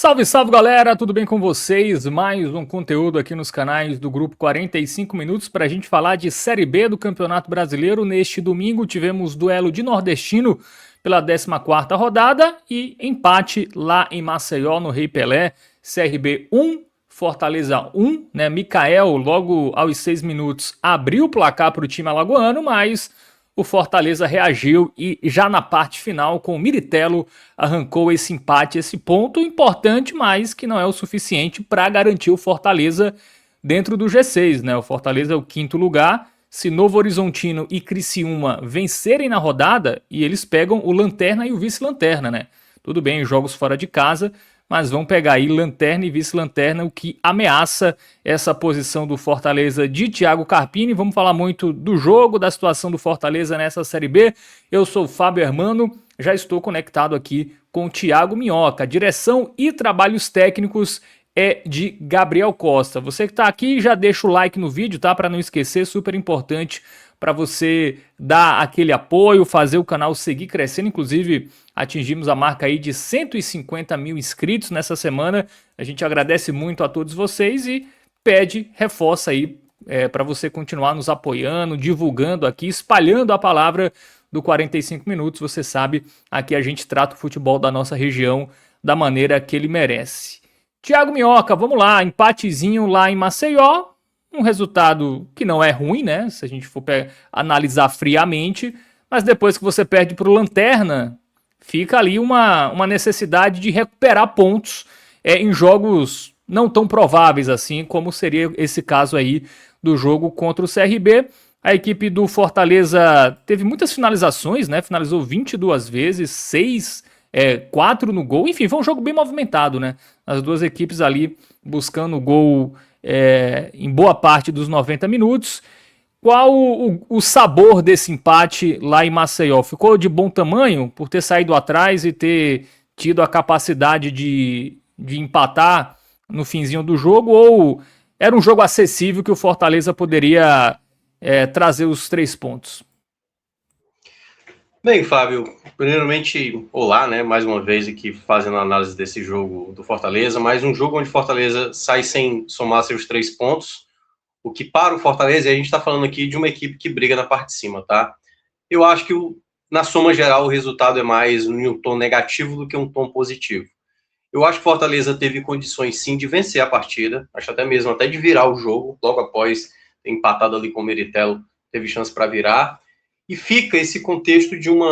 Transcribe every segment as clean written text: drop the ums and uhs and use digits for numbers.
Salve, salve galera, tudo bem com vocês? Mais um conteúdo aqui nos canais do Grupo 45 Minutos para a gente falar de Série B do Campeonato Brasileiro. Neste domingo tivemos duelo de Nordestino pela 14ª rodada e empate lá em Maceió, no Rei Pelé. CRB 1, Fortaleza 1, né? Mikael, logo aos 6 minutos, abriu o placar para o time alagoano, mas o Fortaleza reagiu e já na parte final, com o Miritello, arrancou esse empate, esse ponto importante, mas que não é o suficiente para garantir o Fortaleza dentro do G6, né? O Fortaleza é o 5º lugar. Se Novo Horizontino e Criciúma vencerem na rodada, e eles pegam o Lanterna e o Vice-Lanterna, né? Tudo bem, jogos fora de casa, mas vão pegar aí Lanterna e Vice-Lanterna, o que ameaça essa posição do Fortaleza de Thiago Carpini. Vamos falar muito do jogo, da situação do Fortaleza nessa Série B. Eu sou o Fábio Hermano, já estou conectado aqui com o Thiago Minhoca. Direção e trabalhos técnicos é de Gabriel Costa. Você que está aqui, já deixa o like no vídeo, tá? Para não esquecer, super importante para você dar aquele apoio, fazer o canal seguir crescendo. Inclusive, atingimos a marca aí de 150 mil inscritos nessa semana. A gente agradece muito a todos vocês e pede, reforça aí para você continuar nos apoiando, divulgando aqui, espalhando a palavra do 45 Minutos. Você sabe, aqui a gente trata o futebol da nossa região da maneira que ele merece. Thiago Minhoca, vamos lá, empatezinho lá em Maceió, um resultado que não é ruim, né, se a gente for analisar friamente, mas depois que você perde para o Lanterna, fica ali uma necessidade de recuperar pontos em jogos não tão prováveis assim, como seria esse caso aí do jogo contra o CRB. A equipe do Fortaleza teve muitas finalizações, né, finalizou 22 vezes, 4 no gol, enfim, foi um jogo bem movimentado, né? As duas equipes ali buscando o gol em boa parte dos 90 minutos. Qual o sabor desse empate lá em Maceió? Ficou de bom tamanho por ter saído atrás e ter tido a capacidade de empatar no finzinho do jogo, ou era um jogo acessível que o Fortaleza poderia trazer os 3 pontos? Bem, Fábio, primeiramente, olá, né, mais uma vez aqui fazendo a análise desse jogo do Fortaleza, mais um jogo onde Fortaleza sai sem somar seus 3 pontos, o que para o Fortaleza, e a gente está falando aqui de uma equipe que briga na parte de cima, tá? Eu acho que na soma geral o resultado é mais um tom negativo do que um tom positivo. Eu acho que Fortaleza teve condições sim de vencer a partida, acho até mesmo até de virar o jogo, logo após ter empatado ali com o Miritello, teve chance para virar. E fica esse contexto de um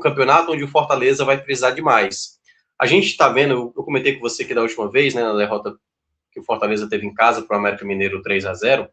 campeonato onde o Fortaleza vai precisar de mais. A gente está vendo, eu comentei com você aqui da última vez, né, na derrota que o Fortaleza teve em casa para o América Mineiro 3-0,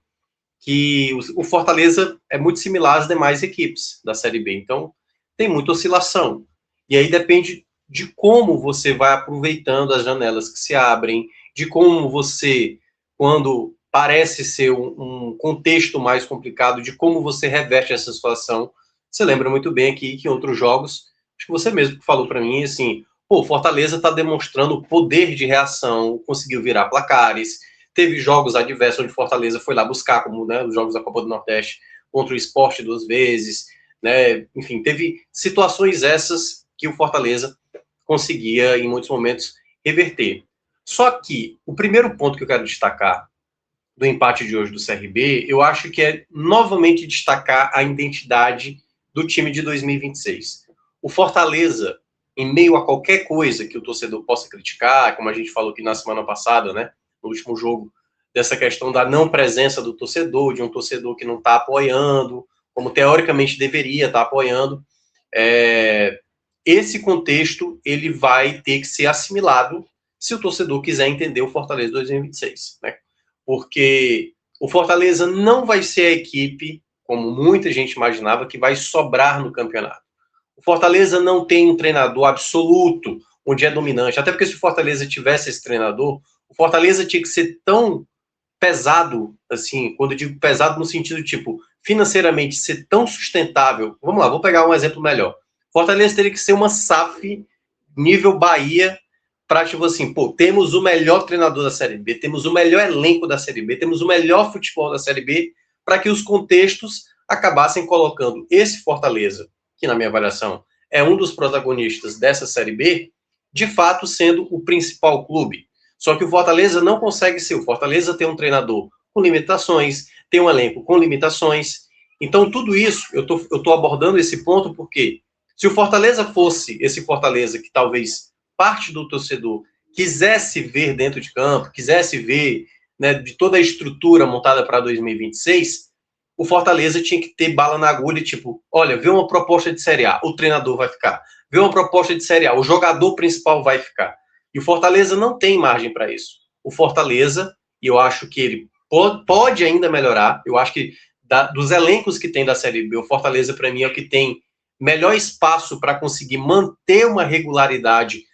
que o Fortaleza é muito similar às demais equipes da Série B. Então, tem muita oscilação. E aí depende de como você vai aproveitando as janelas que se abrem, de como você, quando parece ser um contexto mais complicado, de como você reverte essa situação. Você lembra muito bem aqui que em outros jogos, acho que você mesmo que falou para mim, assim, pô, Fortaleza está demonstrando poder de reação, conseguiu virar placares, teve jogos adversos onde Fortaleza foi lá buscar, como, né, os jogos da Copa do Nordeste contra o Sport 2 vezes, né, enfim, teve situações essas que o Fortaleza conseguia, em muitos momentos, reverter. Só que o primeiro ponto que eu quero destacar do empate de hoje do CRB, eu acho que é novamente destacar a identidade do time de 2026. O Fortaleza, em meio a qualquer coisa que o torcedor possa criticar, como a gente falou aqui na semana passada, né, no último jogo, dessa questão da não presença do torcedor, de um torcedor que não está apoiando, como teoricamente deveria estar apoiando, esse contexto ele vai ter que ser assimilado se o torcedor quiser entender o Fortaleza 2026, né? Porque o Fortaleza não vai ser a equipe, como muita gente imaginava, que vai sobrar no campeonato. O Fortaleza não tem um treinador absoluto, onde é dominante, até porque se o Fortaleza tivesse esse treinador, o Fortaleza tinha que ser tão pesado, assim, quando eu digo pesado no sentido, tipo, financeiramente ser tão sustentável. Vamos lá, vou pegar um exemplo melhor. Fortaleza teria que ser uma SAF nível Bahia, para, tipo assim, pô, temos o melhor treinador da Série B, temos o melhor elenco da Série B, temos o melhor futebol da Série B, para que os contextos acabassem colocando esse Fortaleza, que na minha avaliação é um dos protagonistas dessa Série B, de fato sendo o principal clube. Só que o Fortaleza não consegue ser. O Fortaleza tem um treinador com limitações, tem um elenco com limitações. Então, tudo isso, eu tô abordando esse ponto porque se o Fortaleza fosse esse Fortaleza que talvez parte do torcedor quisesse ver dentro de campo, quisesse ver, né, de toda a estrutura montada para 2026, o Fortaleza tinha que ter bala na agulha, tipo, olha, vê uma proposta de Série A, o treinador vai ficar. Vê uma proposta de Série A, o jogador principal vai ficar. E o Fortaleza não tem margem para isso. O Fortaleza, e eu acho que ele pode ainda melhorar, eu acho que dos elencos que tem da Série B, o Fortaleza, para mim, é o que tem melhor espaço para conseguir manter uma regularidade,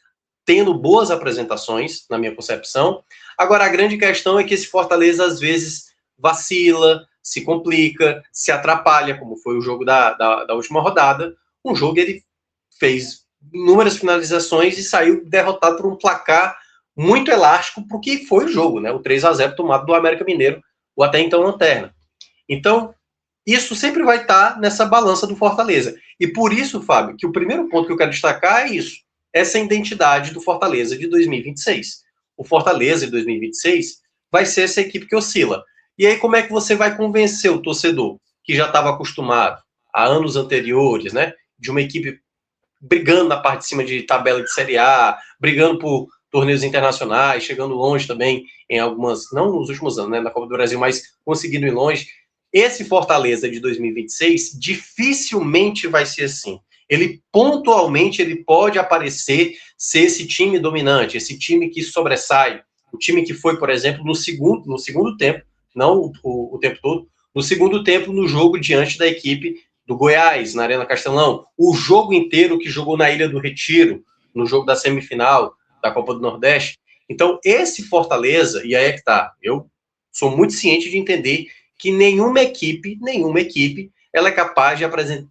tendo boas apresentações, na minha concepção. Agora, a grande questão é que esse Fortaleza, às vezes, vacila, se complica, se atrapalha, como foi o jogo da última rodada. Um jogo ele fez inúmeras finalizações e saiu derrotado por um placar muito elástico, porque foi o jogo, né? O 3-0 tomado do América Mineiro, o até então lanterna. Então, isso sempre vai estar nessa balança do Fortaleza. E por isso, Fábio, que o primeiro ponto que eu quero destacar é isso, essa identidade do Fortaleza de 2026. O Fortaleza de 2026 vai ser essa equipe que oscila. E aí, como é que você vai convencer o torcedor que já estava acostumado a anos anteriores, né, de uma equipe brigando na parte de cima de tabela de Série A, brigando por torneios internacionais, chegando longe também em algumas, não nos últimos anos, né, na Copa do Brasil, mas conseguindo ir longe. Esse Fortaleza de 2026 dificilmente vai ser assim. Ele pontualmente ele pode aparecer ser esse time dominante, esse time que sobressai, o time que foi, por exemplo, no segundo tempo, não o tempo todo, no segundo tempo no jogo diante da equipe do Goiás, na Arena Castelão, o jogo inteiro que jogou na Ilha do Retiro, no jogo da semifinal da Copa do Nordeste. Então, esse Fortaleza, e aí é que tá, eu sou muito ciente de entender que nenhuma equipe, ela é capaz de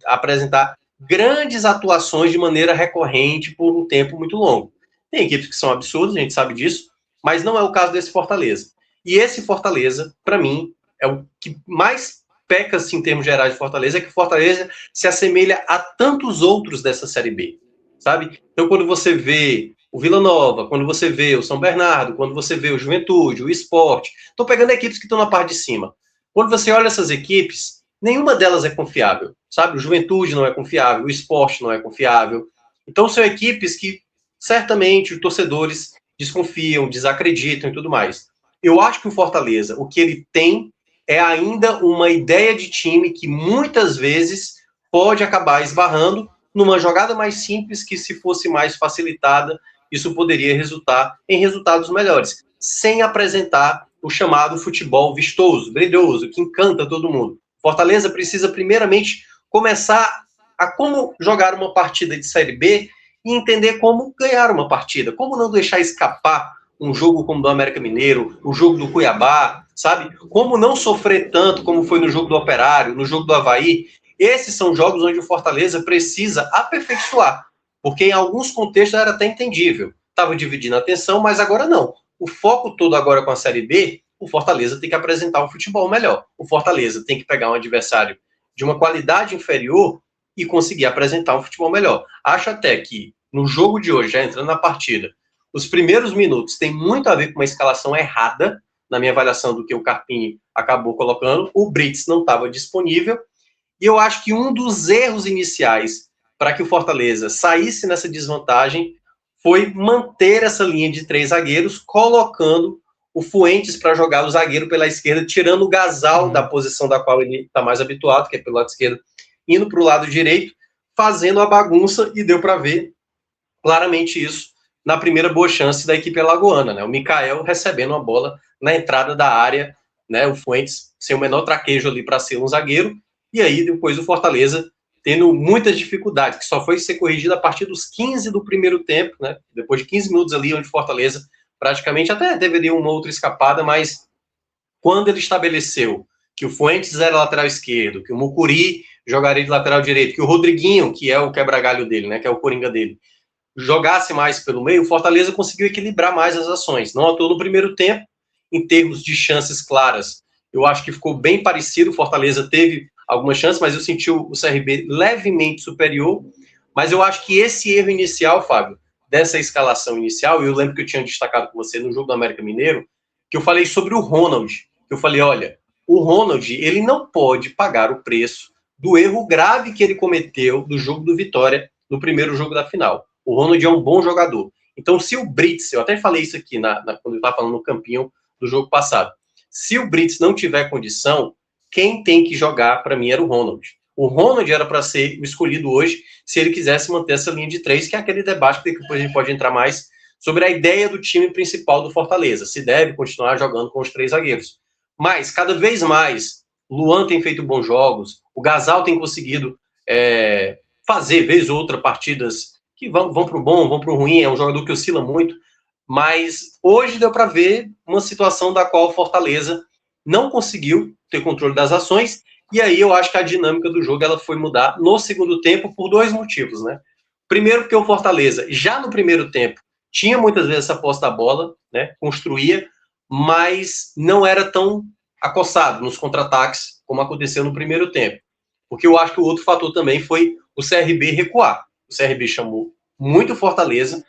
apresentar grandes atuações de maneira recorrente por um tempo muito longo. Tem equipes que são absurdas, a gente sabe disso, mas não é o caso desse Fortaleza. E esse Fortaleza, para mim, é o que mais peca, assim, em termos gerais de Fortaleza, é que o Fortaleza se assemelha a tantos outros dessa Série B, sabe? Então, quando você vê o Vila Nova, quando você vê o São Bernardo, quando você vê o Juventude, o Sport, estou pegando equipes que estão na parte de cima. Quando você olha essas equipes, nenhuma delas é confiável, sabe? O Juventude não é confiável, o Sport não é confiável. Então, são equipes que, certamente, os torcedores desconfiam, desacreditam e tudo mais. Eu acho que o Fortaleza, o que ele tem é ainda uma ideia de time que muitas vezes pode acabar esbarrando numa jogada mais simples que, se fosse mais facilitada, isso poderia resultar em resultados melhores, sem apresentar o chamado futebol vistoso, brilhoso, que encanta todo mundo. Fortaleza precisa, primeiramente, começar a como jogar uma partida de Série B e entender como ganhar uma partida, como não deixar escapar um jogo como o do América Mineiro, o jogo do Cuiabá, sabe? Como não sofrer tanto como foi no jogo do Operário, no jogo do Avaí. Esses são jogos onde o Fortaleza precisa aperfeiçoar, porque em alguns contextos era até entendível. Estava dividindo a atenção, mas agora não. O foco todo agora com a Série B, o Fortaleza tem que apresentar um futebol melhor. O Fortaleza tem que pegar um adversário de uma qualidade inferior e conseguir apresentar um futebol melhor. Acho até que no jogo de hoje, já entrando na partida, os primeiros minutos têm muito a ver com uma escalação errada, na minha avaliação do que o Carpini acabou colocando. O Brits não estava disponível. E eu acho que um dos erros iniciais para que o Fortaleza saísse nessa desvantagem foi manter essa linha de 3 zagueiros, colocando o Fuentes para jogar o zagueiro pela esquerda, tirando o Gasal da posição da qual ele está mais habituado, que é pelo lado esquerdo, indo para o lado direito, fazendo a bagunça, e deu para ver claramente isso na primeira boa chance da equipe alagoana, né? O Mikael recebendo uma bola na entrada da área, né? O Fuentes sem o menor traquejo ali para ser um zagueiro, e aí depois o Fortaleza tendo muitas dificuldades, que só foi ser corrigido a partir dos 15 do primeiro tempo, né? Depois de 15 minutos ali, onde o Fortaleza praticamente até deveria uma outra escapada, mas quando ele estabeleceu que o Fuentes era lateral esquerdo, que o Mucuri jogaria de lateral direito, que o Rodriguinho, que é o quebra-galho dele, né? Que é o coringa dele, jogasse mais pelo meio, o Fortaleza conseguiu equilibrar mais as ações. Não à toa no primeiro tempo, em termos de chances claras, eu acho que ficou bem parecido. O Fortaleza teve algumas chances, mas eu senti o CRB levemente superior. Mas eu acho que esse erro inicial, Fábio, dessa escalação inicial, e eu lembro que eu tinha destacado com você no jogo do América Mineiro, que eu falei sobre o Ronald, que eu falei, olha, o Ronald, ele não pode pagar o preço do erro grave que ele cometeu do jogo do Vitória, no primeiro jogo da final. O Ronald é um bom jogador. Então, se o Brits, eu até falei isso aqui quando eu estava falando no campinho do jogo passado, se o Brits não tiver condição, quem tem que jogar, para mim, era o Ronald. O Ronald era para ser o escolhido hoje, se ele quisesse manter essa linha de 3, que é aquele debate que depois a gente pode entrar mais sobre a ideia do time principal do Fortaleza, se deve continuar jogando com os 3 zagueiros. Mas, cada vez mais, Luan tem feito bons jogos, o Gasal tem conseguido fazer, vez ou outra, partidas que vão para o bom, vão para o ruim, é um jogador que oscila muito, mas hoje deu para ver uma situação da qual o Fortaleza não conseguiu ter controle das ações, e aí eu acho que a dinâmica do jogo ela foi mudar no segundo tempo por 2 motivos, né? Primeiro, porque o Fortaleza, já no primeiro tempo, tinha muitas vezes essa posse da bola, né? Construía, mas não era tão acossado nos contra-ataques como aconteceu no primeiro tempo. Porque eu acho que o outro fator também foi o CRB recuar. O CRB chamou muito o Fortaleza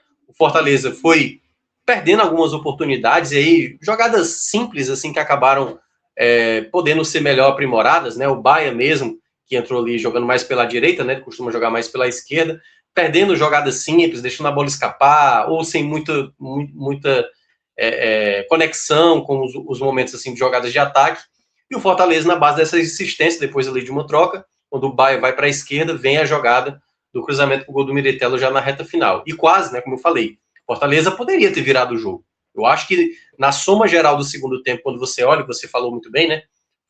foi perdendo algumas oportunidades, e aí jogadas simples assim que acabaram podendo ser melhor aprimoradas, né? O Baia mesmo, que entrou ali jogando mais pela direita, né? Costuma jogar mais pela esquerda, perdendo jogadas simples, deixando a bola escapar, ou sem muita conexão com os momentos assim de jogadas de ataque. E o Fortaleza, na base dessa insistência, depois ali de uma troca, quando o Baia vai para a esquerda, vem a jogada do cruzamento para o gol do Miritello já na reta final. E quase, né, como eu falei, Fortaleza poderia ter virado o jogo. Eu acho que na soma geral do segundo tempo, quando você olha, você falou muito bem, né?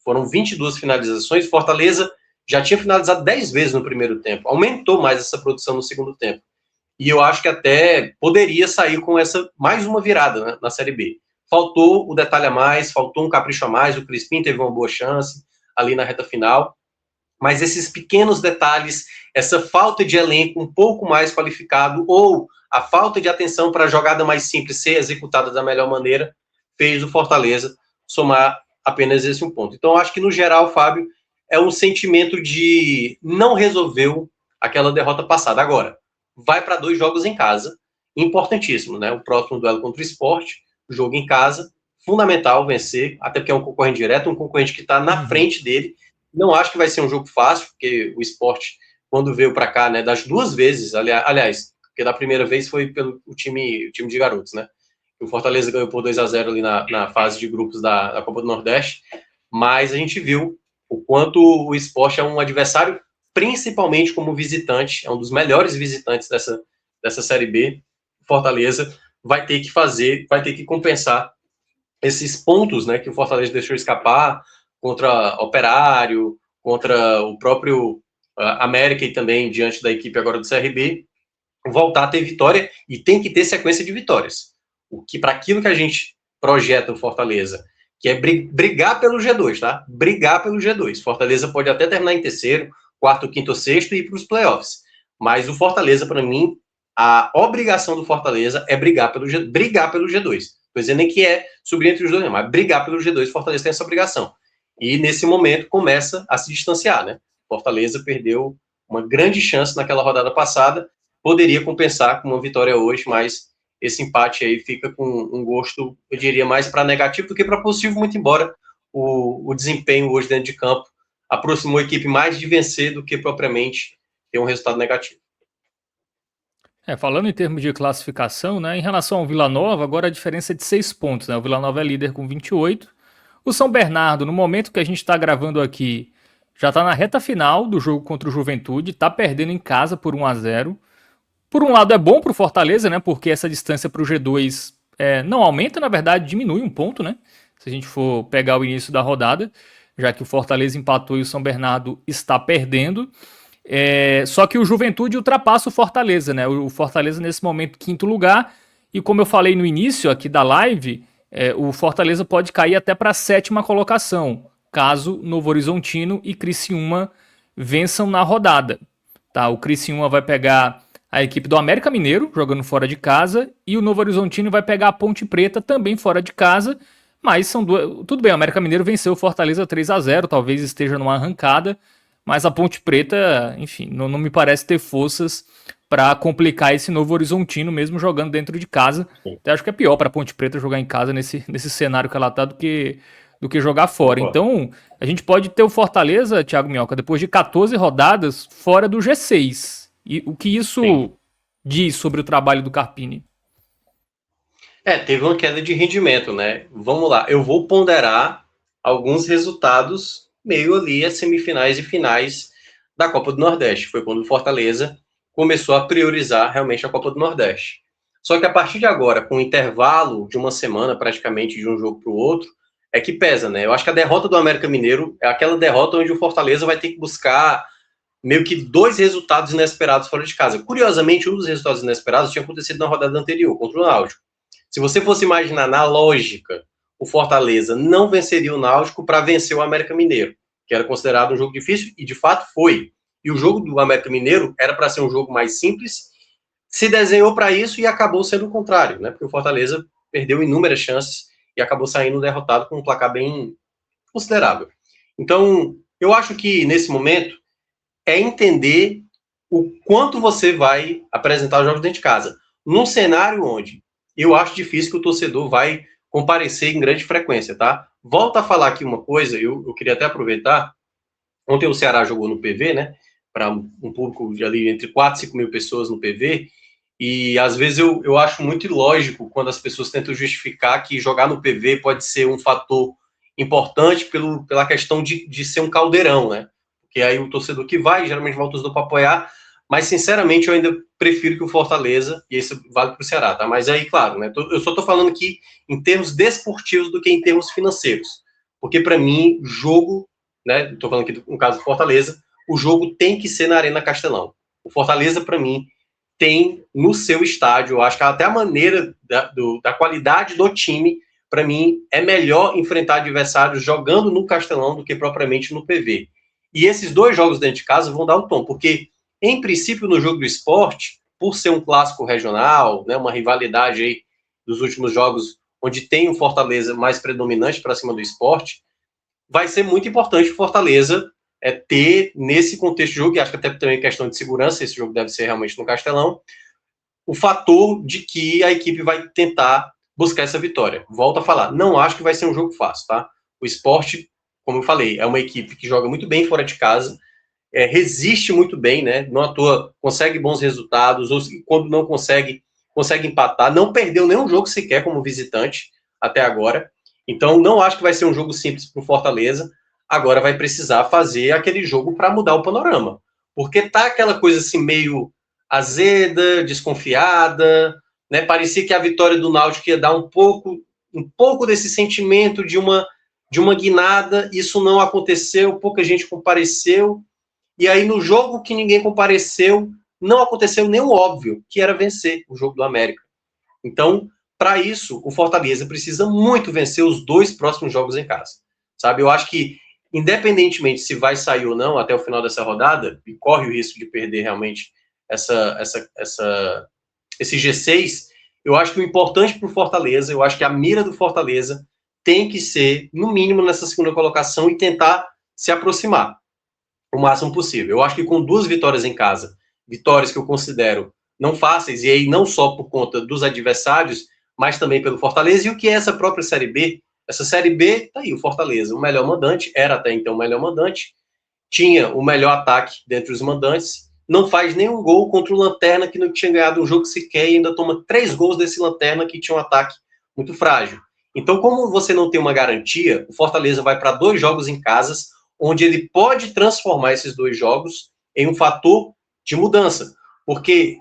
Foram 22 finalizações, Fortaleza já tinha finalizado 10 vezes no primeiro tempo. Aumentou mais essa produção no segundo tempo. E eu acho que até poderia sair com essa mais uma virada, né, na Série B. Faltou o detalhe a mais, faltou um capricho a mais, o Crispim teve uma boa chance ali na reta final, mas esses pequenos detalhes, essa falta de elenco um pouco mais qualificado ou a falta de atenção para a jogada mais simples ser executada da melhor maneira, fez o Fortaleza somar apenas esse um ponto. Então, eu acho que, no geral, Fábio, é um sentimento de não resolveu aquela derrota passada. Agora, vai para 2 jogos em casa, importantíssimo, né? O próximo duelo contra o Sport, o jogo em casa, fundamental vencer, até porque é um concorrente direto, um concorrente que está na frente dele. Não acho que vai ser um jogo fácil, porque o Sport, quando veio para cá, né, das 2 vezes, aliás, porque da primeira vez foi pelo o time de garotos, né? O Fortaleza ganhou por 2-0 ali na fase de grupos da Copa do Nordeste, mas a gente viu o quanto o Sport é um adversário, principalmente como visitante, é um dos melhores visitantes dessa Série B. Fortaleza vai ter que compensar esses pontos, né, que o Fortaleza deixou escapar contra Operário, contra o próprio América e também diante da equipe agora do CRB, voltar a ter vitória e tem que ter sequência de vitórias. O que para aquilo que a gente projeta o Fortaleza, que é brigar pelo G2, tá? Brigar pelo G2. Fortaleza pode até terminar em terceiro, quarto, quinto ou sexto e ir para os playoffs. Mas o Fortaleza, para mim, a obrigação do Fortaleza é brigar pelo G2. Estou dizendo nem que é subir entre os dois, não, mas brigar pelo G2, Fortaleza tem essa obrigação. E nesse momento começa a se distanciar, né? Fortaleza perdeu uma grande chance naquela rodada passada, poderia compensar com uma vitória hoje, mas esse empate aí fica com um gosto, eu diria, mais para negativo do que para positivo, muito embora o desempenho hoje dentro de campo aproximou a equipe mais de vencer do que propriamente ter um resultado negativo. Falando em termos de classificação, né, em relação ao Vila Nova, agora a diferença é de 6 pontos, né? O Vila Nova é líder com 28. O São Bernardo, no momento que a gente está gravando aqui, já está na reta final do jogo contra o Juventude, está perdendo em casa por 1-0. Por um lado é bom para o Fortaleza, né? Porque essa distância para o G2 não aumenta, na verdade diminui um ponto, né? Se a gente for pegar o início da rodada, já que o Fortaleza empatou e o São Bernardo está perdendo. Só que o Juventude ultrapassa o Fortaleza, né? O Fortaleza nesse momento quinto lugar, e como eu falei no início aqui da live, o Fortaleza pode cair até para a 7ª colocação, caso Novo Horizontino e Criciúma vençam na rodada. Tá? O Criciúma vai pegar a equipe do América Mineiro, jogando fora de casa, e o Novo Horizontino vai pegar a Ponte Preta, também fora de casa, mas são duas... Tudo bem, o América Mineiro venceu o Fortaleza 3-0, talvez esteja numa arrancada, mas a Ponte Preta, enfim, não me parece ter forças para complicar esse Novo Horizontino, mesmo jogando dentro de casa. Até acho que é pior para a Ponte Preta jogar em casa nesse cenário que ela tá do que jogar fora. Concordo. Então, a gente pode ter o Fortaleza, Thiago Minhoca, depois de 14 rodadas, fora do G6. E o que Sim. isso diz sobre o trabalho do Carpini? Teve uma queda de rendimento, né? Vamos lá, eu vou ponderar alguns resultados meio ali as semifinais e finais da Copa do Nordeste. Foi quando o Fortaleza começou a priorizar realmente a Copa do Nordeste. Só que a partir de agora, com um intervalo de uma semana praticamente de um jogo para o outro, é que pesa, né? Eu acho que a derrota do América Mineiro é aquela derrota onde o Fortaleza vai ter que buscar meio que dois resultados inesperados fora de casa. Curiosamente, um dos resultados inesperados tinha acontecido na rodada anterior, contra o Náutico. Se você fosse imaginar na lógica, o Fortaleza não venceria o Náutico para vencer o América Mineiro, que era considerado um jogo difícil, e de fato foi. E o jogo do América Mineiro era para ser um jogo mais simples, se desenhou para isso e acabou sendo o contrário, né? Porque o Fortaleza perdeu inúmeras chances e acabou saindo derrotado com um placar bem considerável. Então, eu acho que nesse momento é entender o quanto você vai apresentar os jogos dentro de casa. Num cenário onde eu acho difícil que o torcedor vai comparecer em grande frequência, tá? Volta a falar aqui uma coisa, eu queria até aproveitar. Ontem o Ceará jogou no PV, né? Para um público de ali entre 4 e 5 mil pessoas no PV. E às vezes eu acho muito ilógico quando as pessoas tentam justificar que jogar no PV pode ser um fator importante pela questão de ser um caldeirão, né? Porque aí o torcedor que vai, geralmente vai o torcedor para apoiar, mas sinceramente eu ainda prefiro que o Fortaleza, e isso vale para o Ceará, tá? Mas aí, claro, né? Eu só estou falando aqui em termos desportivos do que em termos financeiros. Porque para mim, jogo, né? Estou falando aqui no caso do Fortaleza, o jogo tem que ser na Arena Castelão. O Fortaleza, para mim, tem no seu estádio, eu acho que até a maneira da qualidade do time, para mim, é melhor enfrentar adversários jogando no Castelão do que propriamente no PV. E esses dois jogos dentro de casa vão dar o tom, porque, em princípio, no jogo do esporte, por ser um clássico regional, né, uma rivalidade aí dos últimos jogos, onde tem um Fortaleza mais predominante para cima do esporte, vai ser muito importante o Fortaleza ter nesse contexto de jogo, e acho que até também questão de segurança, esse jogo deve ser realmente no Castelão, o fator de que a equipe vai tentar buscar essa vitória. Volto a falar, não acho que vai ser um jogo fácil, tá? O esporte, como eu falei, é uma equipe que joga muito bem fora de casa, resiste muito bem, né? Não à toa consegue bons resultados, ou quando não consegue empatar, não perdeu nenhum jogo sequer como visitante até agora. Então, não acho que vai ser um jogo simples para o Fortaleza. Agora vai precisar fazer aquele jogo para mudar o panorama. Porque tá aquela coisa assim meio azeda, desconfiada, né? Parecia que a vitória do Náutico ia dar um pouco desse sentimento de uma guinada. Isso não aconteceu, pouca gente compareceu. E aí, no jogo que ninguém compareceu, não aconteceu nem o óbvio, que era vencer o jogo do América. Então, para isso, o Fortaleza precisa muito vencer os dois próximos jogos em casa. Sabe? Eu acho que, independentemente se vai sair ou não até o final dessa rodada, e corre o risco de perder realmente esse G6, eu acho que o importante para o Fortaleza, eu acho que a mira do Fortaleza tem que ser, no mínimo, nessa segunda colocação e tentar se aproximar o máximo possível. Eu acho que com duas vitórias em casa, vitórias que eu considero não fáceis, e aí não só por conta dos adversários, mas também pelo Fortaleza, e o que é essa própria Série B? Essa Série B, tá aí, o Fortaleza, o melhor mandante, era até então o melhor mandante, tinha o melhor ataque dentre os mandantes, não faz nenhum gol contra o Lanterna, que não tinha ganhado um jogo sequer, e ainda toma 3 gols desse Lanterna, que tinha um ataque muito frágil. Então, como você não tem uma garantia, o Fortaleza vai para 2 jogos em casas, onde ele pode transformar esses 2 jogos em um fator de mudança. Porque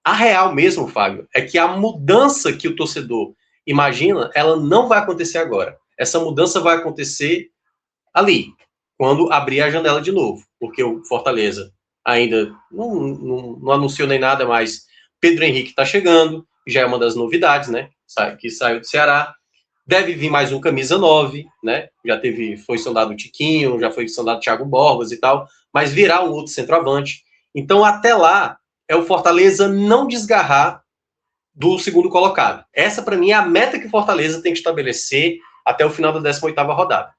a real mesmo, Fábio, é que a mudança que o torcedor imagina, ela não vai acontecer agora. Essa mudança vai acontecer ali, quando abrir a janela de novo. Porque o Fortaleza ainda não anunciou nem nada, mas Pedro Henrique está chegando, já é uma das novidades, né? Que saiu do Ceará. Deve vir mais um camisa 9, né? Foi sondado o Tiquinho, já foi sondado o Thiago Borbas e tal, mas virá um outro centroavante. Então, até lá, é o Fortaleza não desgarrar do segundo colocado. Essa, para mim, é a meta que o Fortaleza tem que estabelecer até o final da 18ª rodada.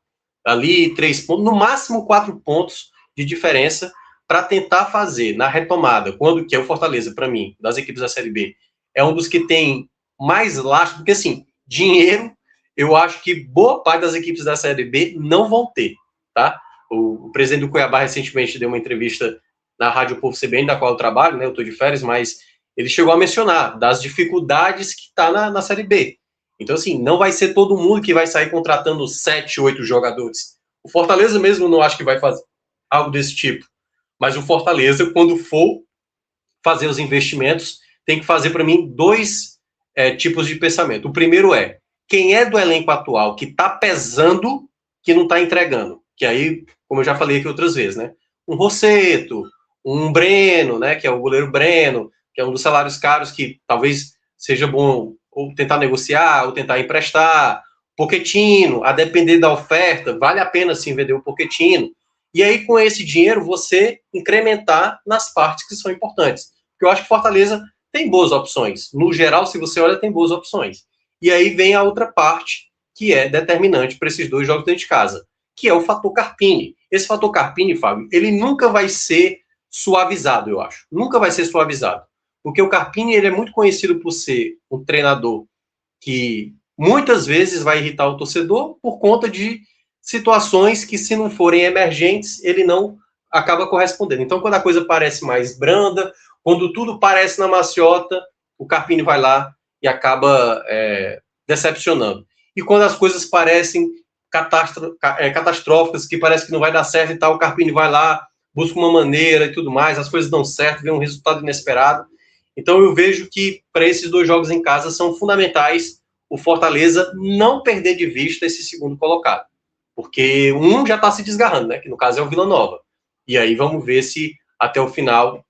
Ali, 3 pontos, no máximo 4 pontos, de diferença para tentar fazer na retomada, quando que é o Fortaleza, para mim, das equipes da Série B, é um dos que tem mais lastro, porque assim, dinheiro, eu acho que boa parte das equipes da Série B não vão ter, tá? O presidente do Cuiabá recentemente deu uma entrevista na Rádio Povo CBN, da qual eu trabalho, né? Eu estou de férias, mas ele chegou a mencionar das dificuldades que está na Série B. Então, assim, não vai ser todo mundo que vai sair contratando 7, 8 jogadores. O Fortaleza mesmo não acho que vai fazer algo desse tipo. Mas o Fortaleza, quando for fazer os investimentos, tem que fazer, para mim, dois tipos de pensamento. O primeiro é, quem é do elenco atual que está pesando, que não está entregando? Que aí, como eu já falei aqui outras vezes, né? Um Rossetto, um Breno, né? Que é o goleiro Breno, que é um dos salários caros que talvez seja bom ou tentar negociar, ou tentar emprestar. Pochettino, a depender da oferta, vale a pena sim vender o Pochettino. E aí, com esse dinheiro, você incrementar nas partes que são importantes. Porque eu acho que Fortaleza tem boas opções. No geral, se você olha, tem boas opções. E aí vem a outra parte, que é determinante para esses dois jogos dentro de casa, que é o fator Carpini. Esse fator Carpini, Fábio, ele nunca vai ser suavizado, eu acho. Nunca vai ser suavizado. Porque o Carpini, ele é muito conhecido por ser um treinador que muitas vezes vai irritar o torcedor por conta de situações que, se não forem emergentes, ele não acaba correspondendo. Então, quando a coisa parece mais branda, quando tudo parece na maciota, o Carpini vai lá e acaba decepcionando. E quando as coisas parecem catastróficas, que parece que não vai dar certo e tal, o Carpini vai lá, busca uma maneira e tudo mais, as coisas dão certo, vem um resultado inesperado. Então eu vejo que para esses dois jogos em casa são fundamentais o Fortaleza não perder de vista esse segundo colocado. Porque um já está se desgarrando, né? Que no caso é o Vila Nova. E aí vamos ver se até o final,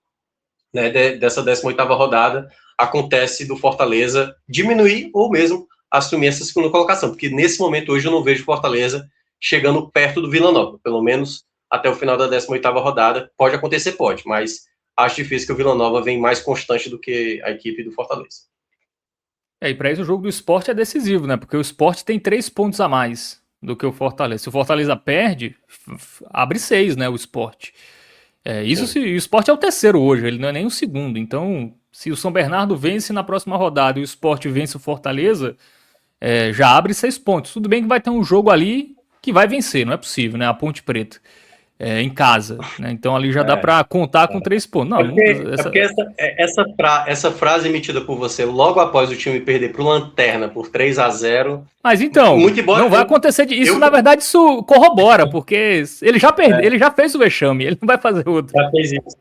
né, dessa 18ª rodada acontece do Fortaleza diminuir ou mesmo assumir essa segunda colocação. Porque nesse momento hoje eu não vejo Fortaleza chegando perto do Vila Nova. Pelo menos até o final da 18ª rodada. Pode acontecer, pode, mas acho difícil que o Vila Nova venha mais constante do que a equipe do Fortaleza. E para isso o jogo do Sport é decisivo, né? Porque o Sport tem 3 pontos a mais do que o Fortaleza. Se o Fortaleza perde, abre 6, né? O Sport. Isso se o Sport é o terceiro hoje, ele não é nem o segundo. Então, se o São Bernardo vence na próxima rodada e o Sport vence o Fortaleza, já abre 6 pontos. Tudo bem que vai ter um jogo ali que vai vencer, não é possível, né? A Ponte Preta. Em casa, né? Então ali já dá para contar com 3 pontos. Não, essa frase emitida por você logo após o time perder para o Lanterna por 3-0. Mas então, não vai acontecer isso. Na verdade, isso corrobora, porque ele já perdeu, ele já fez o vexame, ele não vai fazer outro. Já fez isso.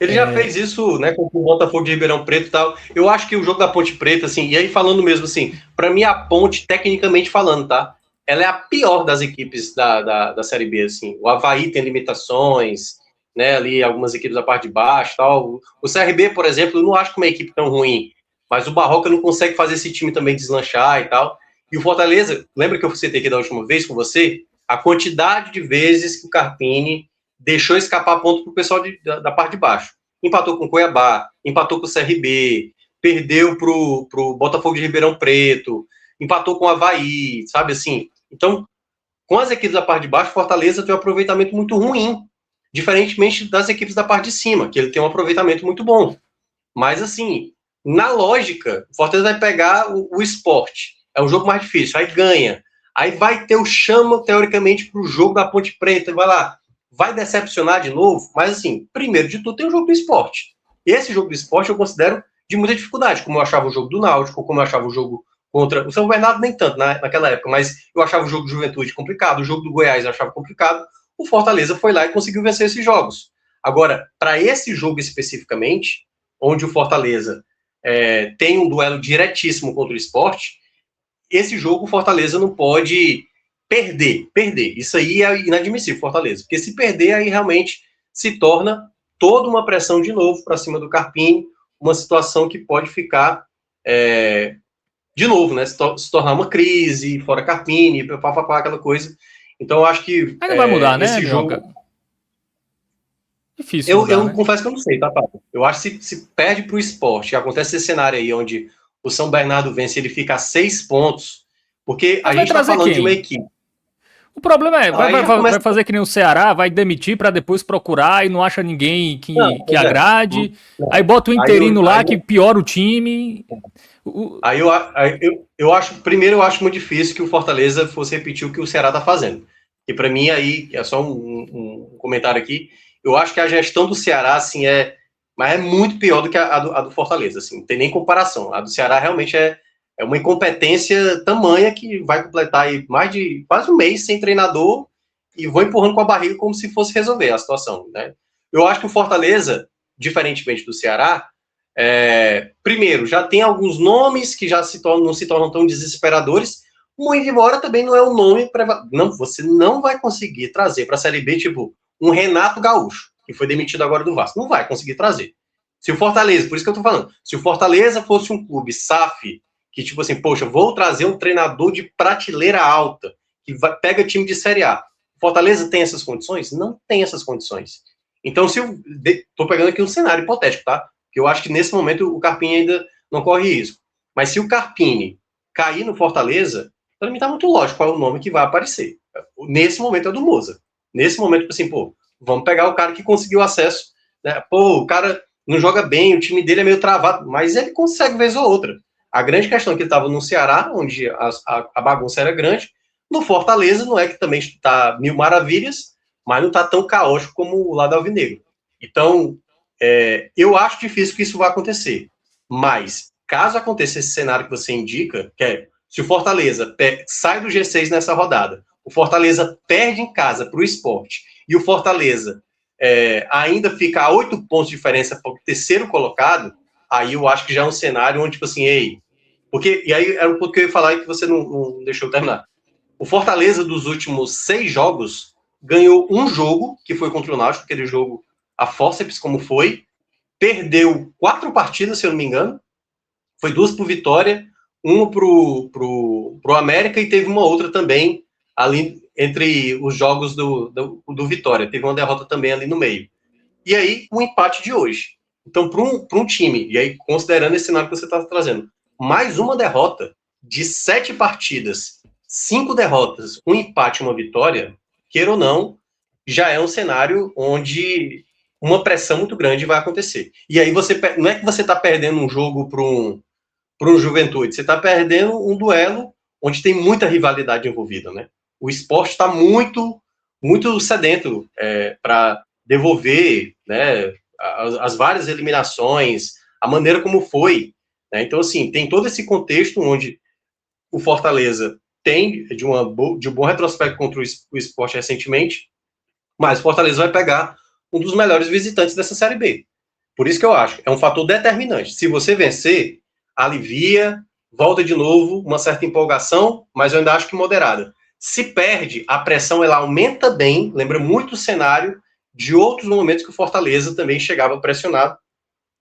Ele já fez isso, né, com o Botafogo de Ribeirão Preto e tal. Eu acho que o jogo da Ponte Preta, assim, e aí falando mesmo assim, para mim a Ponte, tecnicamente falando, tá? Ela é a pior das equipes da Série B, assim. O Avaí tem limitações, né, ali algumas equipes da parte de baixo, tal. O CRB, por exemplo, eu não acho que uma equipe tão ruim, mas o Barroca não consegue fazer esse time também deslanchar e tal. E o Fortaleza, lembra que eu citei aqui da última vez com você? A quantidade de vezes que o Carpini deixou escapar ponto pro pessoal da parte de baixo. Empatou com o Cuiabá, empatou com o CRB, perdeu pro Botafogo de Ribeirão Preto, empatou com o Avaí, sabe assim? Então, com as equipes da parte de baixo, Fortaleza tem um aproveitamento muito ruim, diferentemente das equipes da parte de cima, que ele tem um aproveitamento muito bom. Mas, assim, na lógica, o Fortaleza vai pegar o Sport. É um jogo mais difícil, aí ganha. Aí vai ter o chama, teoricamente, para o jogo da Ponte Preta, vai decepcionar de novo, mas, assim, primeiro de tudo tem o jogo do Sport. E esse jogo do Sport eu considero de muita dificuldade, como eu achava o jogo do Náutico, como eu achava o jogo contra o São Bernardo, nem tanto naquela época, mas eu achava o jogo do Juventude complicado, o jogo do Goiás eu achava complicado. O Fortaleza foi lá e conseguiu vencer esses jogos. Agora, para esse jogo especificamente, onde o Fortaleza tem um duelo diretíssimo contra o Sport, esse jogo o Fortaleza não pode perder. Isso aí é inadmissível, Fortaleza, porque se perder, aí realmente se torna toda uma pressão de novo para cima do Carpini, uma situação que pode ficar de novo, né, se tornar uma crise, fora Carpini, aquela coisa. Então eu acho que aí não vai mudar, né, esse jogo... Difícil mudar, eu né? confesso que eu não sei, tá, Pablo? Eu acho que se perde para o Sport, acontece esse cenário aí onde o São Bernardo vence, ele fica a 6 pontos, porque a gente está falando de uma equipe. O problema é, Aí já começa. vai fazer que nem o Ceará, vai demitir para depois procurar e não acha ninguém Não, que pois é. agrade. Aí Não. bota o Aí, interino lá aí, que piora o time. O- aí eu acho, primeiro eu acho muito difícil que o Fortaleza fosse repetir o que o Ceará tá fazendo. E para mim aí, é só um comentário aqui, eu acho que a gestão do Ceará, assim, mas é muito pior do que a do Fortaleza, assim, não tem nem comparação. A do Ceará realmente é uma incompetência tamanha que vai completar aí mais de quase um mês sem treinador e vou empurrando com a barriga como se fosse resolver a situação, né? Eu acho que o Fortaleza, diferentemente do Ceará, primeiro, já tem alguns nomes que já não se tornam tão desesperadores, muito embora também não é um nome. Não, você não vai conseguir trazer para a Série B, tipo, um Renato Gaúcho, que foi demitido agora do Vasco. Não vai conseguir trazer. Se o Fortaleza, por isso que eu tô falando, se o Fortaleza fosse um clube SAF, que tipo assim, poxa, vou trazer um treinador de prateleira alta, que pega time de Série A. Fortaleza tem essas condições? Não tem essas condições. Então, se eu. Tô pegando aqui um cenário hipotético, tá? Que eu acho que nesse momento o Carpini ainda não corre risco. Mas se o Carpini cair no Fortaleza, para mim tá muito lógico qual é o nome que vai aparecer. Nesse momento é do Moza. Nesse momento, assim, pô, vamos pegar o cara que conseguiu acesso, né? Pô, o cara não joga bem, o time dele é meio travado, mas ele consegue vez ou outra. A grande questão é que ele estava no Ceará, onde a bagunça era grande. No Fortaleza, não é que também está mil maravilhas, mas não está tão caótico como o lado alvinegro. Então, eu acho difícil que isso vá acontecer. Mas, caso aconteça esse cenário que você indica, que é se o Fortaleza sai do G6 nessa rodada, o Fortaleza perde em casa para o Sport e o Fortaleza ainda fica a 8 pontos de diferença para o terceiro colocado, aí eu acho que já é um cenário onde, tipo assim, e aí era um pouco que eu ia falar e que você não deixou eu terminar. O Fortaleza, dos últimos 6 jogos, ganhou um jogo, que foi contra o Náutico, aquele jogo a fórceps, como foi, perdeu 4 partidas, se eu não me engano, foi 2 pro Vitória, uma pro América e teve uma outra também ali entre os jogos do Vitória. Teve uma derrota também ali no meio. E aí, um empate de hoje. Então, para um time, e aí considerando esse cenário que você está trazendo, mais uma derrota de 7 partidas, 5 derrotas, um empate e uma vitória, queira ou não, já é um cenário onde uma pressão muito grande vai acontecer. E aí não é que você está perdendo um jogo para um Juventude, você está perdendo um duelo onde tem muita rivalidade envolvida, né? O esporte está muito, muito sedento para devolver, né, as várias eliminações, a maneira como foi, né? Então, assim, tem todo esse contexto onde o Fortaleza tem de um bom retrospecto contra o Sport recentemente, mas o Fortaleza vai pegar um dos melhores visitantes dessa Série B. Por isso que eu acho, é um fator determinante. Se você vencer, alivia, volta de novo, uma certa empolgação, mas eu ainda acho que moderada. Se perde, a pressão ela aumenta bem, lembra muito o cenário de outros momentos que o Fortaleza também chegava pressionado.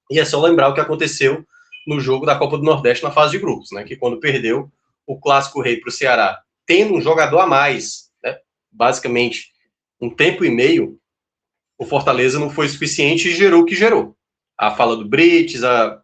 E é só lembrar o que aconteceu no jogo da Copa do Nordeste na fase de grupos, né? Que quando perdeu o Clássico Rei para o Ceará, tendo um jogador a mais, né? Basicamente um tempo e meio, o Fortaleza não foi suficiente e gerou o que gerou. A fala do Brites, a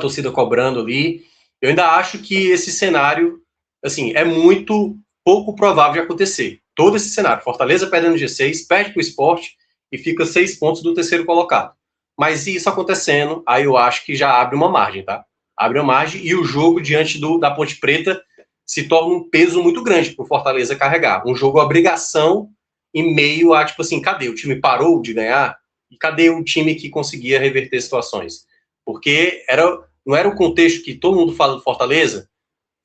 torcida cobrando ali. Eu ainda acho que esse cenário, assim, é muito pouco provável de acontecer. Todo esse cenário. Fortaleza perdendo o G6, perde para o Sport e fica 6 pontos do terceiro colocado. Mas se isso acontecendo, aí eu acho que já abre uma margem, tá? Abre uma margem e o jogo diante da Ponte Preta se torna um peso muito grande para o Fortaleza carregar. Um jogo obrigação em meio a, tipo assim, cadê? O time parou de ganhar? E cadê o time que conseguia reverter situações? Porque não era o contexto que todo mundo fala do Fortaleza,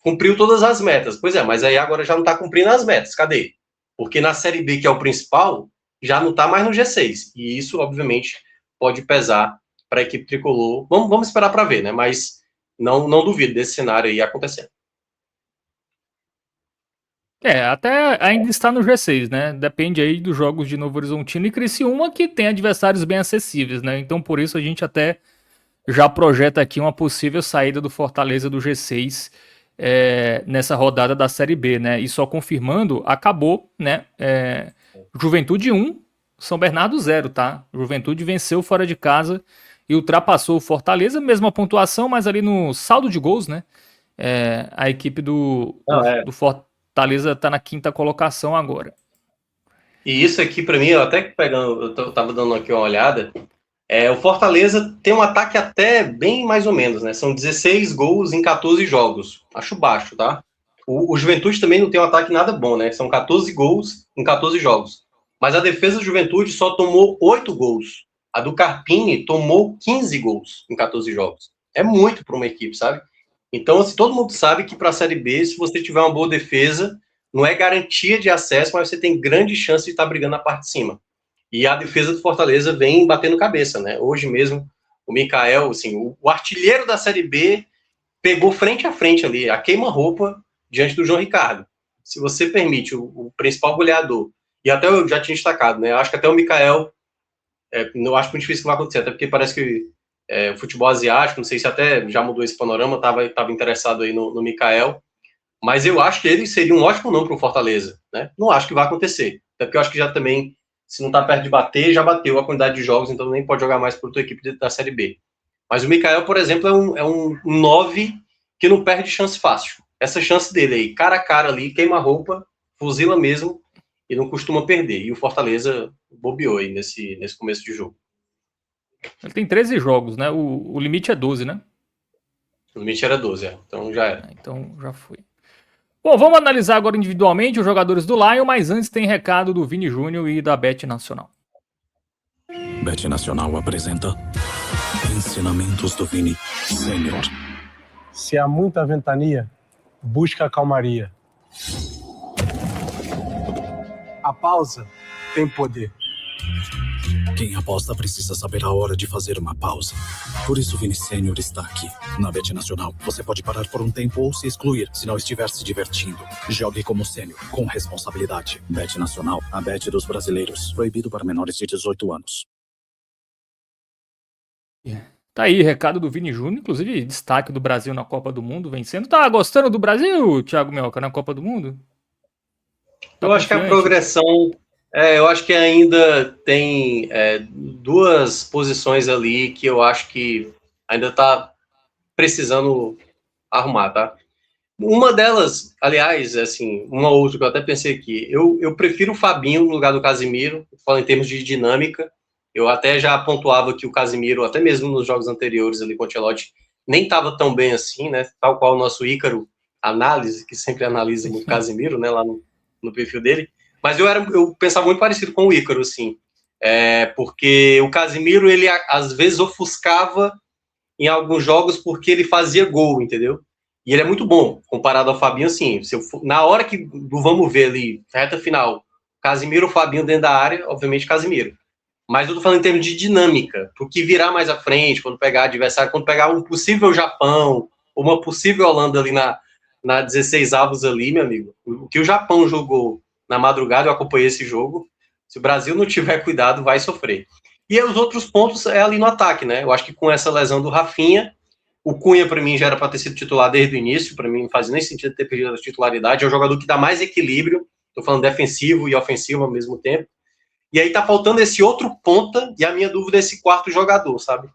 cumpriu todas as metas. Pois é, mas aí agora já não está cumprindo as metas. Cadê? Porque na Série B, que é o principal, já não está mais no G6. E isso, obviamente, pode pesar para a equipe tricolor. Vamos esperar para ver, né? Mas não duvido desse cenário aí acontecendo. Até ainda está no G6, né? Depende aí dos jogos de Novo Horizontino e Criciúma, que tem adversários bem acessíveis, né? Então por isso a gente até já projeta aqui uma possível saída do Fortaleza do G6 nessa rodada da Série B, né? E só confirmando, acabou, né? Juventude 1, São Bernardo 0, tá? Juventude venceu fora de casa e ultrapassou o Fortaleza, mesma pontuação, mas ali no saldo de gols, né? A equipe Não, do Fortaleza. Fortaleza tá na 5ª colocação agora. E isso aqui, para mim, eu até pegando, eu tava dando aqui uma olhada, o Fortaleza tem um ataque até bem mais ou menos, né? São 16 gols em 14 jogos. Acho baixo, tá? O Juventude também não tem um ataque nada bom, né? São 14 gols em 14 jogos. Mas a defesa do Juventude só tomou 8 gols. A do Carpini tomou 15 gols em 14 jogos. É muito para uma equipe, sabe? Então, assim, todo mundo sabe que para a Série B, se você tiver uma boa defesa, não é garantia de acesso, mas você tem grande chance de estar brigando na parte de cima. E a defesa do Fortaleza vem batendo cabeça, né? Hoje mesmo, o Mikael, assim, o artilheiro da Série B, pegou frente a frente ali, a queima-roupa diante do João Ricardo. Se você permite o principal goleador, e até eu já tinha destacado, né? Eu acho que até o Mikael, não acho muito difícil que vai acontecer, até porque parece que o futebol asiático, não sei se até já mudou esse panorama, estava interessado aí no Mikael, mas eu acho que ele seria um ótimo nome para o Fortaleza, né? Não acho que vai acontecer, até porque eu acho que já também, se não está perto de bater, já bateu a quantidade de jogos, então nem pode jogar mais para a tua equipe da Série B. Mas o Mikael, por exemplo, é um 9 que não perde chance fácil. Essa chance dele aí, cara a cara ali, queima a roupa, fuzila mesmo, e não costuma perder. E o Fortaleza bobeou aí nesse começo de jogo. Ele tem 13 jogos, né? O limite é 12, né? O limite era 12, então já era. Então já foi. Bom, vamos analisar agora individualmente os jogadores do Lion, mas antes tem recado do Vini Júnior e da Bet Nacional. Bet Nacional apresenta Ensinamentos do Vini Sênior. Se há muita ventania, busca a calmaria. A pausa tem poder. Quem aposta precisa saber a hora de fazer uma pausa. Por isso, Vini Sênior está aqui. Na Bet Nacional, você pode parar por um tempo ou se excluir, se não estiver se divertindo. Jogue como sênior, com responsabilidade. Bet Nacional, a bet dos brasileiros. Proibido para menores de 18 anos. Tá aí, recado do Vini Júnior, inclusive destaque do Brasil na Copa do Mundo, vencendo. Tá gostando do Brasil, Thiago Mioca, na Copa do Mundo? Tá, eu acho que a progressão... eu acho que ainda tem duas posições ali que eu acho que ainda tá precisando arrumar, tá? Uma delas, aliás, assim, uma outra que eu até pensei aqui, eu prefiro o Fabinho no lugar do Casimiro, falo em termos de dinâmica. Eu até já pontuava que o Casimiro, até mesmo nos jogos anteriores ali com o Ancelotti, nem estava tão bem assim, né? Tal qual o nosso Ícaro Análise, que sempre analisa o Casimiro, né? Lá no perfil dele. Mas eu pensava muito parecido com o Ícaro, assim. Porque o Casimiro, ele às vezes ofuscava em alguns jogos porque ele fazia gol, entendeu? E ele é muito bom, comparado ao Fabinho, assim. Na hora do vamos ver ali, reta final, Casimiro ou Fabinho dentro da área, obviamente Casimiro. Mas eu tô falando em termos de dinâmica, pro que virar mais à frente, quando pegar adversário, quando pegar um possível Japão, ou uma possível Holanda ali na 16 avos ali, meu amigo, o que o Japão jogou na madrugada, eu acompanhei esse jogo, se o Brasil não tiver cuidado, vai sofrer. E os outros pontos é ali no ataque, né? Eu acho que com essa lesão do Rafinha, o Cunha, para mim, já era para ter sido titular desde o início, para mim não faz nem sentido ter perdido a titularidade, é um jogador que dá mais equilíbrio, tô falando defensivo e ofensivo ao mesmo tempo. E aí tá faltando esse outro ponta, e a minha dúvida é esse quarto jogador, sabe?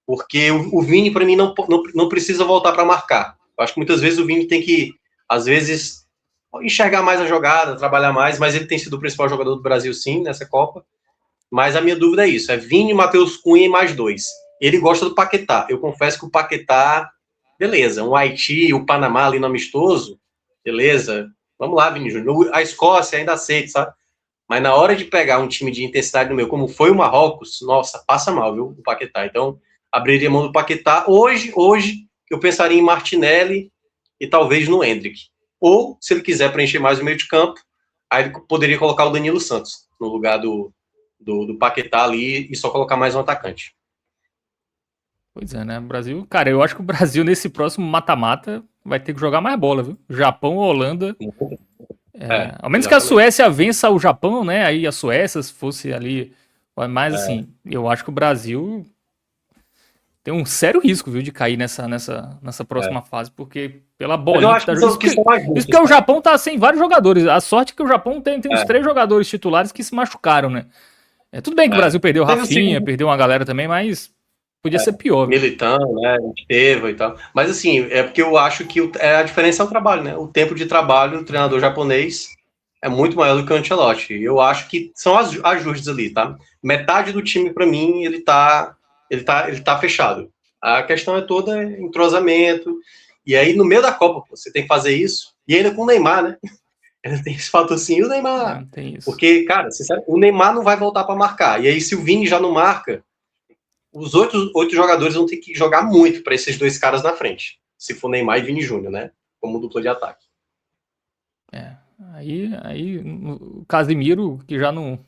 Porque o Vini, para mim, não precisa voltar para marcar. Eu acho que muitas vezes o Vini tem que, às vezes, enxergar mais a jogada, trabalhar mais, mas ele tem sido o principal jogador do Brasil, sim, nessa Copa. Mas a minha dúvida é isso, é Vini, Matheus Cunha e mais 2. Ele gosta do Paquetá. Eu confesso que o Paquetá, beleza, um Haiti, o Panamá ali no amistoso, beleza. Vamos lá, Vini Júnior. A Escócia ainda aceita, sabe? Mas na hora de pegar um time de intensidade no meu, como foi o Marrocos, nossa, passa mal, viu, o Paquetá. Então, abriria mão do Paquetá. Hoje, eu pensaria em Martinelli e talvez no Endrick. Ou, se ele quiser preencher mais o meio de campo, aí ele poderia colocar o Danilo Santos no lugar do Paquetá ali e só colocar mais um atacante. Pois é, né? O Brasil, cara, eu acho que o Brasil nesse próximo mata-mata vai ter que jogar mais bola, viu? Japão, Holanda... ao menos exatamente. Que a Suécia vença o Japão, né? Aí a Suécia, se fosse ali. Mas assim, eu acho que o Brasil tem um sério risco, viu, de cair nessa próxima fase, porque pela bola que tá jogando. Isso porque o Japão tá sem vários jogadores. A sorte é que o Japão tem uns 3 jogadores titulares que se machucaram, né? Tudo bem que o Brasil perdeu o Rafinha, perdeu uma galera também, mas Podia ser pior. Militão, né, Esteva e tal. Mas assim, é porque eu acho que a diferença é o trabalho, né? O tempo de trabalho do treinador japonês é muito maior do que o Ancelotti. Eu acho que são ajustes ali, tá? Metade do time, para mim, ele tá fechado. A questão é toda entrosamento. E aí, no meio da Copa, você tem que fazer isso. E ainda com o Neymar, né? Tem esse fato assim, e o Neymar. Não, tem isso. Porque, cara, você sabe, o Neymar não vai voltar para marcar. E aí, se o Vini já não marca, os oito jogadores vão ter que jogar muito para esses dois caras na frente. Se for Neymar e Vini Júnior, né? Como dupla de ataque. Aí o Casemiro, que já não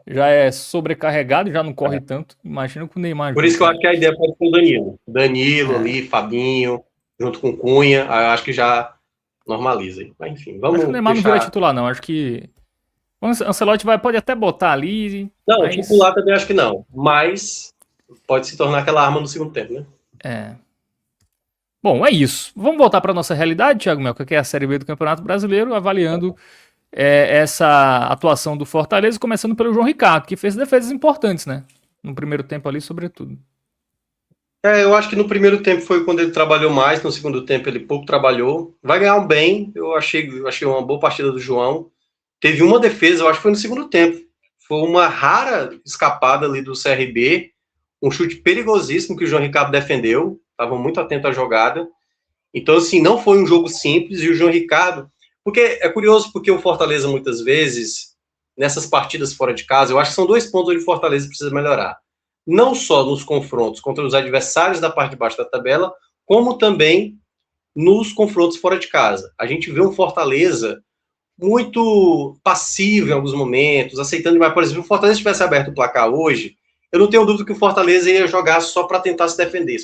já é sobrecarregado, já não corre tanto. Imagina com o Neymar. Por isso que eu acho que a ideia pode ser o Danilo. Danilo ali, Fabinho, junto com Cunha, eu acho que já normaliza. Mas enfim, vamos. Acho que o Neymar não vira titular, não. Acho que o Ancelotti pode até botar ali. Não, mas... titular também acho que não. Mas pode se tornar aquela arma no segundo tempo, né? Bom, é isso. Vamos voltar para nossa realidade, Thiago Melca, que é a Série B do Campeonato Brasileiro, avaliando essa atuação do Fortaleza, começando pelo João Ricardo, que fez defesas importantes, né? No primeiro tempo ali, sobretudo. Eu acho que no primeiro tempo foi quando ele trabalhou mais, no segundo tempo ele pouco trabalhou. Vai ganhar um bem, eu achei uma boa partida do João. Teve uma defesa, eu acho que foi no segundo tempo. Foi uma rara escapada ali do CRB, um chute perigosíssimo que o João Ricardo defendeu, estava muito atento à jogada. Então, assim, não foi um jogo simples, e o João Ricardo... Porque é curioso, porque o Fortaleza, muitas vezes, nessas partidas fora de casa, eu acho que são 2 pontos onde o Fortaleza precisa melhorar. Não só nos confrontos contra os adversários da parte de baixo da tabela, como também nos confrontos fora de casa. A gente vê um Fortaleza muito passivo em alguns momentos, aceitando demais. Por exemplo, se o Fortaleza tivesse aberto o placar hoje, eu não tenho dúvida que o Fortaleza ia jogar só para tentar se defender,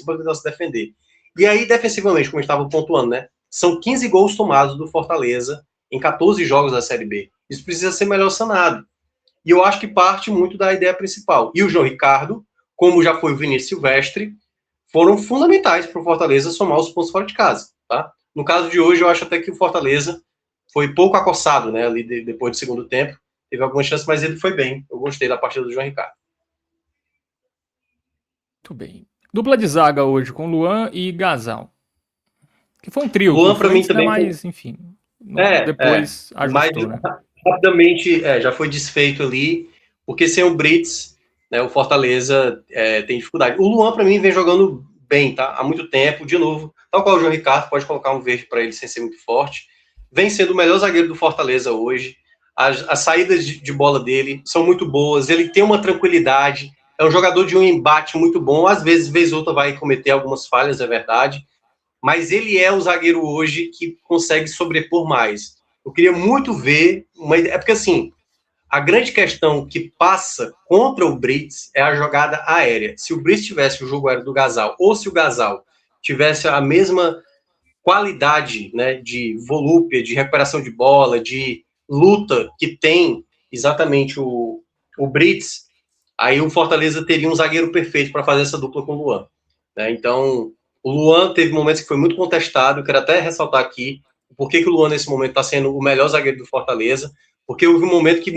E aí, defensivamente, como a gente estava pontuando, né? São 15 gols tomados do Fortaleza em 14 jogos da Série B. Isso precisa ser melhor sanado. E eu acho que parte muito da ideia principal. E o João Ricardo, como já foi o Vinícius Silvestre, foram fundamentais para o Fortaleza somar os pontos fora de casa. Tá? No caso de hoje, eu acho até que o Fortaleza foi pouco acossado, né? Ali depois do segundo tempo. Teve algumas chances, mas ele foi bem. Eu gostei da partida do João Ricardo. Muito bem. Dupla de zaga hoje com Luan e Gazal. Que foi um trio. Luan para mim também. Mas, enfim. Depois ajustou, né? Rapidamente, já foi desfeito ali, porque sem o Brits, né, o Fortaleza tem dificuldade. O Luan, para mim, vem jogando bem, tá? Há muito tempo, de novo, tal qual o João Ricardo, pode colocar um verde para ele sem ser muito forte. Vem sendo o melhor zagueiro do Fortaleza hoje. As saídas de bola dele são muito boas, ele tem uma tranquilidade, é um jogador de um embate muito bom, às vezes, vez ou outra, vai cometer algumas falhas, é verdade, mas ele é o zagueiro hoje que consegue sobrepor mais. Eu queria muito ver uma ideia, porque assim, a grande questão que passa contra o Brits é a jogada aérea. Se o Brits tivesse o jogo aéreo do Gazal, ou se o Gazal tivesse a mesma qualidade, né, de volúpia, de recuperação de bola, de luta que tem exatamente o Brits, aí o Fortaleza teria um zagueiro perfeito para fazer essa dupla com o Luan. Né? Então, o Luan teve momentos que foi muito contestado, eu quero até ressaltar aqui por que o Luan nesse momento está sendo o melhor zagueiro do Fortaleza, porque houve um momento que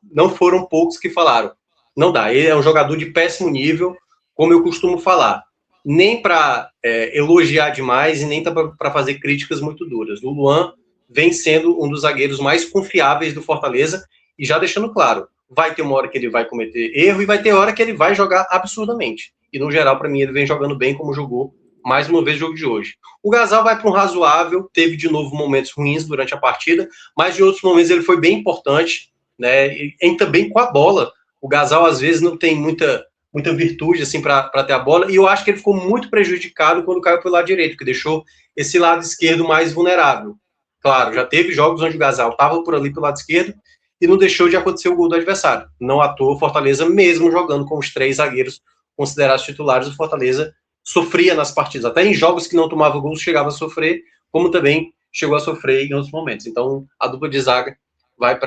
não foram poucos que falaram, não dá, ele é um jogador de péssimo nível, como eu costumo falar, nem para elogiar demais e nem para fazer críticas muito duras. O Luan vem sendo um dos zagueiros mais confiáveis do Fortaleza, e já deixando claro, vai ter uma hora que ele vai cometer erro e vai ter hora que ele vai jogar absurdamente. E, no geral, para mim, ele vem jogando bem como jogou mais uma vez o jogo de hoje. O Gazal vai para um razoável, teve de novo momentos ruins durante a partida, mas de outros momentos ele foi bem importante, né? E entra bem com a bola. O Gazal, às vezes, não tem muita virtude assim, para ter a bola, e eu acho que ele ficou muito prejudicado quando caiu pelo lado direito, que deixou esse lado esquerdo mais vulnerável. Claro, já teve jogos onde o Gazal estava por ali pelo lado esquerdo e não deixou de acontecer o gol do adversário. Não à toa, o Fortaleza, mesmo jogando com os 3 zagueiros considerados titulares, o Fortaleza sofria nas partidas. Até em jogos que não tomava gols, chegava a sofrer, como também chegou a sofrer em outros momentos. Então, a dupla de zaga vai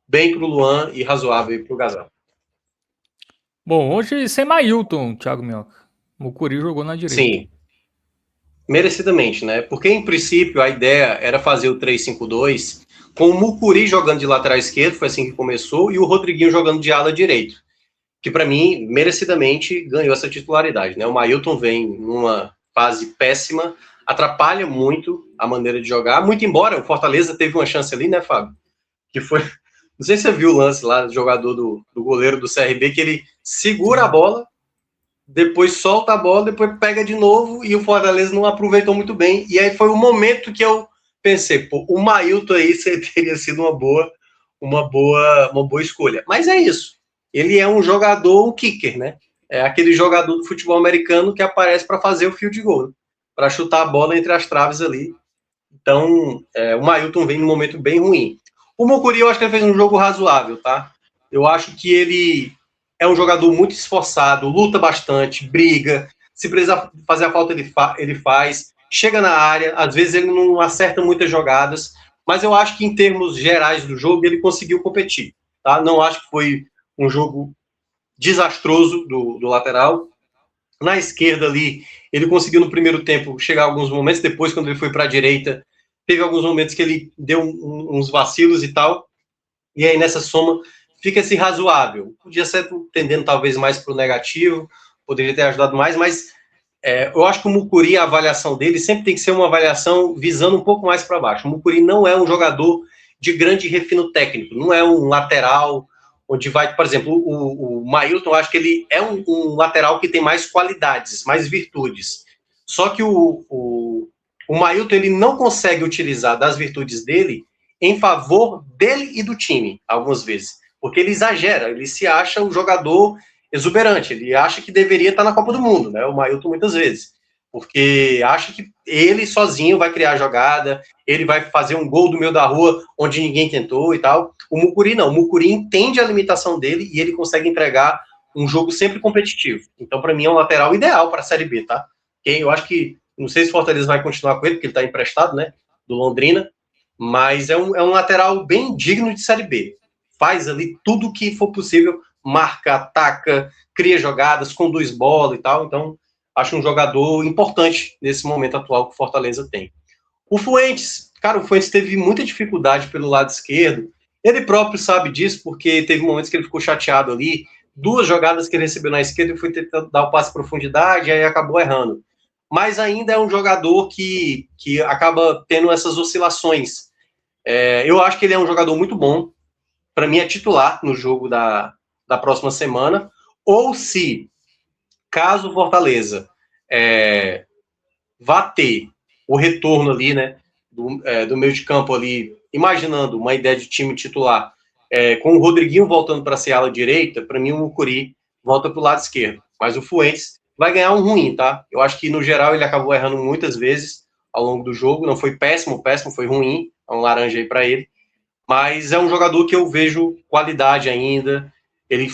bem para o Luan e razoável para o Gazal. Bom, hoje sem Mailton, Thiago Minhoca. O Mucuri jogou na direita. Sim, merecidamente, né? Porque, em princípio, a ideia era fazer o 3-5-2 com o Mucuri jogando de lateral esquerdo, foi assim que começou, e o Rodriguinho jogando de ala direito. que para mim, merecidamente, ganhou essa titularidade, né? O Mailton vem numa fase péssima, atrapalha muito a maneira de jogar, muito embora o Fortaleza teve uma chance ali, né, Fábio? Que foi, não sei se você viu o lance lá do jogador do goleiro do CRB, que ele segura a bola, depois solta a bola, depois pega de novo, e o Fortaleza não aproveitou muito bem, e aí foi o momento que eu pensei, pô, o Mailton aí teria sido uma boa escolha. Mas é isso. Ele é um jogador, um kicker, né? É aquele jogador do futebol americano que aparece para fazer o field goal, para chutar a bola entre as traves ali. Então, o Mailton vem num momento bem ruim. O Mucuri, eu acho que ele fez um jogo razoável, tá? Eu acho que ele é um jogador muito esforçado, luta bastante, briga. Se precisar fazer a falta, ele faz. Chega na área, às vezes ele não acerta muitas jogadas, mas eu acho que em termos gerais do jogo ele conseguiu competir, tá? Não acho que foi um jogo desastroso do lateral. Na esquerda ali, ele conseguiu no primeiro tempo chegar a alguns momentos, depois quando ele foi para a direita, teve alguns momentos que ele deu uns vacilos e tal, e aí nessa soma fica esse razoável. Podia ser tendendo talvez mais para o negativo, poderia ter ajudado mais, mas eu acho que o Mucuri, a avaliação dele sempre tem que ser uma avaliação visando um pouco mais para baixo. O Mucuri não é um jogador de grande refino técnico, não é um lateral onde vai, por exemplo, o Mailton, eu acho que ele é um lateral que tem mais qualidades, mais virtudes. Só que o Mailton, ele não consegue utilizar das virtudes dele em favor dele e do time, algumas vezes. Porque ele exagera, ele se acha um jogador exuberante, ele acha que deveria estar na Copa do Mundo, né? O Mailton muitas vezes. Porque acha que ele sozinho vai criar a jogada, ele vai fazer um gol do meio da rua onde ninguém tentou e tal. O Mucuri não, o Mucuri entende a limitação dele e ele consegue entregar um jogo sempre competitivo. Então, para mim, é um lateral ideal para a Série B, tá? Eu acho que, não sei se o Fortaleza vai continuar com ele, porque ele está emprestado, né, do Londrina, mas é um lateral bem digno de Série B. Faz ali tudo o que for possível, marca, ataca, cria jogadas, conduz bola e tal, então acho um jogador importante nesse momento atual que o Fortaleza tem. O Fuentes, cara, o Fuentes teve muita dificuldade pelo lado esquerdo, ele próprio sabe disso, porque teve momentos que ele ficou chateado ali, 2 jogadas que ele recebeu na esquerda e foi tentar dar o passe em profundidade, e aí acabou errando. Mas ainda é um jogador que acaba tendo essas oscilações. Eu acho que ele é um jogador muito bom, para mim é titular no jogo da próxima semana, ou se, caso o Fortaleza vá ter o retorno ali, né, do meio de campo ali, imaginando uma ideia de time titular, com o Rodriguinho voltando para ser ala direita, para mim o Mucuri volta para o lado esquerdo, mas o Fuentes vai ganhar um ruim, tá? Eu acho que no geral ele acabou errando muitas vezes ao longo do jogo, não foi péssimo, foi ruim, é um laranja aí para ele, mas é um jogador que eu vejo qualidade ainda, ele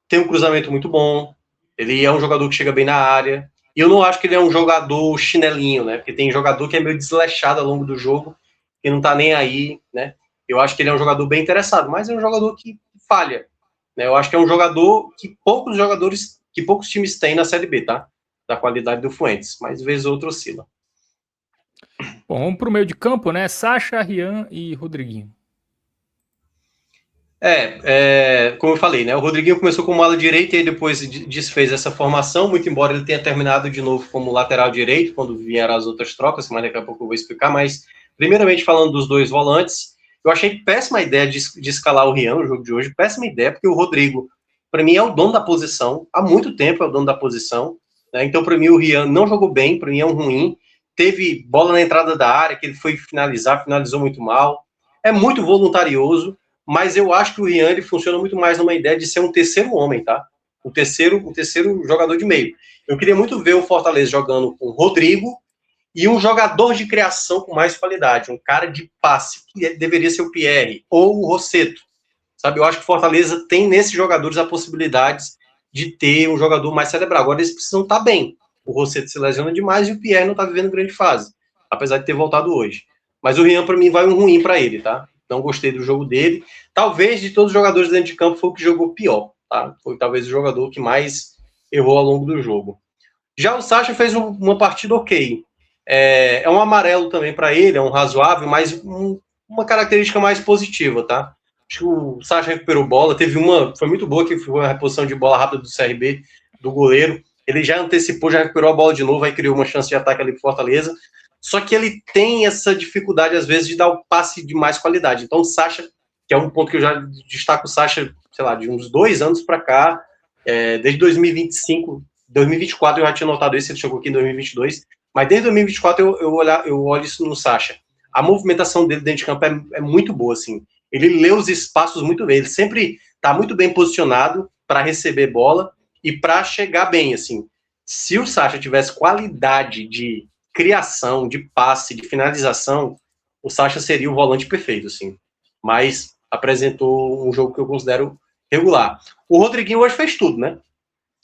tem um cruzamento muito bom, ele é um jogador que chega bem na área, e eu não acho que ele é um jogador chinelinho, né, porque tem jogador que é meio desleixado ao longo do jogo, que não tá nem aí, né, eu acho que ele é um jogador bem interessado, mas é um jogador que falha, né, eu acho que é um jogador que poucos times têm na Série B, tá, da qualidade do Fuentes, mas vez ou outra oscila. Bom, vamos pro meio de campo, né, Sacha, Rian e Rodriguinho. Como eu falei, né? O Rodriguinho começou como ala direita e depois desfez essa formação, muito embora ele tenha terminado de novo como lateral direito, quando vieram as outras trocas, mas daqui a pouco eu vou explicar. Mas, primeiramente, falando dos 2 volantes, eu achei péssima ideia de escalar o Rian no jogo de hoje, péssima ideia, porque o Rodrigo, para mim, é o dono da posição, há muito tempo é o dono da posição, né? Então, para mim, o Rian não jogou bem, para mim é um ruim, teve bola na entrada da área, que ele foi finalizou muito mal, é muito voluntarioso, mas eu acho que o Rian ele funciona muito mais numa ideia de ser um terceiro homem, tá? O terceiro jogador de meio. Eu queria muito ver o Fortaleza jogando com o Rodrigo e um jogador de criação com mais qualidade, um cara de passe, que deveria ser o Pierre ou o Rossetto, sabe? Eu acho que o Fortaleza tem nesses jogadores a possibilidade de ter um jogador mais cerebral. Agora eles precisam estar bem. O Rossetto se lesiona demais e o Pierre não está vivendo grande fase, apesar de ter voltado hoje. Mas o Rian, para mim, vai um ruim para ele, tá? Não gostei do jogo dele. Talvez de todos os jogadores dentro de campo foi o que jogou pior, tá? Foi talvez o jogador que mais errou ao longo do jogo. Já o Sacha fez uma partida ok. É um amarelo também para ele, é um razoável, mas uma característica mais positiva, tá? Acho que o Sacha recuperou bola, teve uma, foi muito boa, que foi uma reposição de bola rápida do CRB, do goleiro. Ele já antecipou, já recuperou a bola de novo, aí criou uma chance de ataque ali pro Fortaleza. Só que ele tem essa dificuldade, às vezes, de dar o passe de mais qualidade. Então, o Sacha, que é um ponto que eu já destaco o Sacha, sei lá, de uns 2 anos para cá, desde 2025, 2024 eu já tinha notado isso, ele chegou aqui em 2022, mas desde 2024 eu olho isso no Sacha. A movimentação dele dentro de campo é muito boa, assim. Ele lê os espaços muito bem, ele sempre está muito bem posicionado para receber bola e para chegar bem, assim. Se o Sacha tivesse qualidade de criação, de passe, de finalização, o Sacha seria o volante perfeito, assim. Mas apresentou um jogo que eu considero regular. O Rodriguinho hoje fez tudo, né?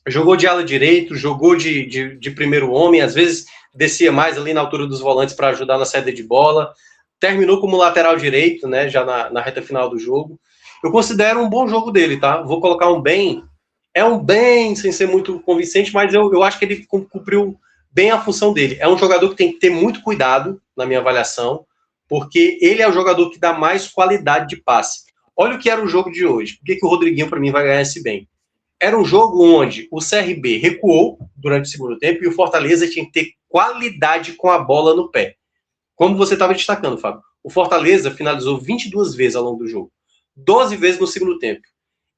Jogou de ala direito, jogou de primeiro homem, às vezes descia mais ali na altura dos volantes para ajudar na saída de bola, terminou como lateral direito, né, já na reta final do jogo. Eu considero um bom jogo dele, tá? Vou colocar um bem, sem ser muito convincente, mas eu acho que ele cumpriu bem a função dele. É um jogador que tem que ter muito cuidado, na minha avaliação, porque ele é o jogador que dá mais qualidade de passe. Olha o que era o jogo de hoje. Por que o Rodriguinho, para mim, vai ganhar esse bem? Era um jogo onde o CRB recuou durante o segundo tempo e o Fortaleza tinha que ter qualidade com a bola no pé. Como você estava destacando, Fábio, o Fortaleza finalizou 22 vezes ao longo do jogo, 12 vezes no segundo tempo.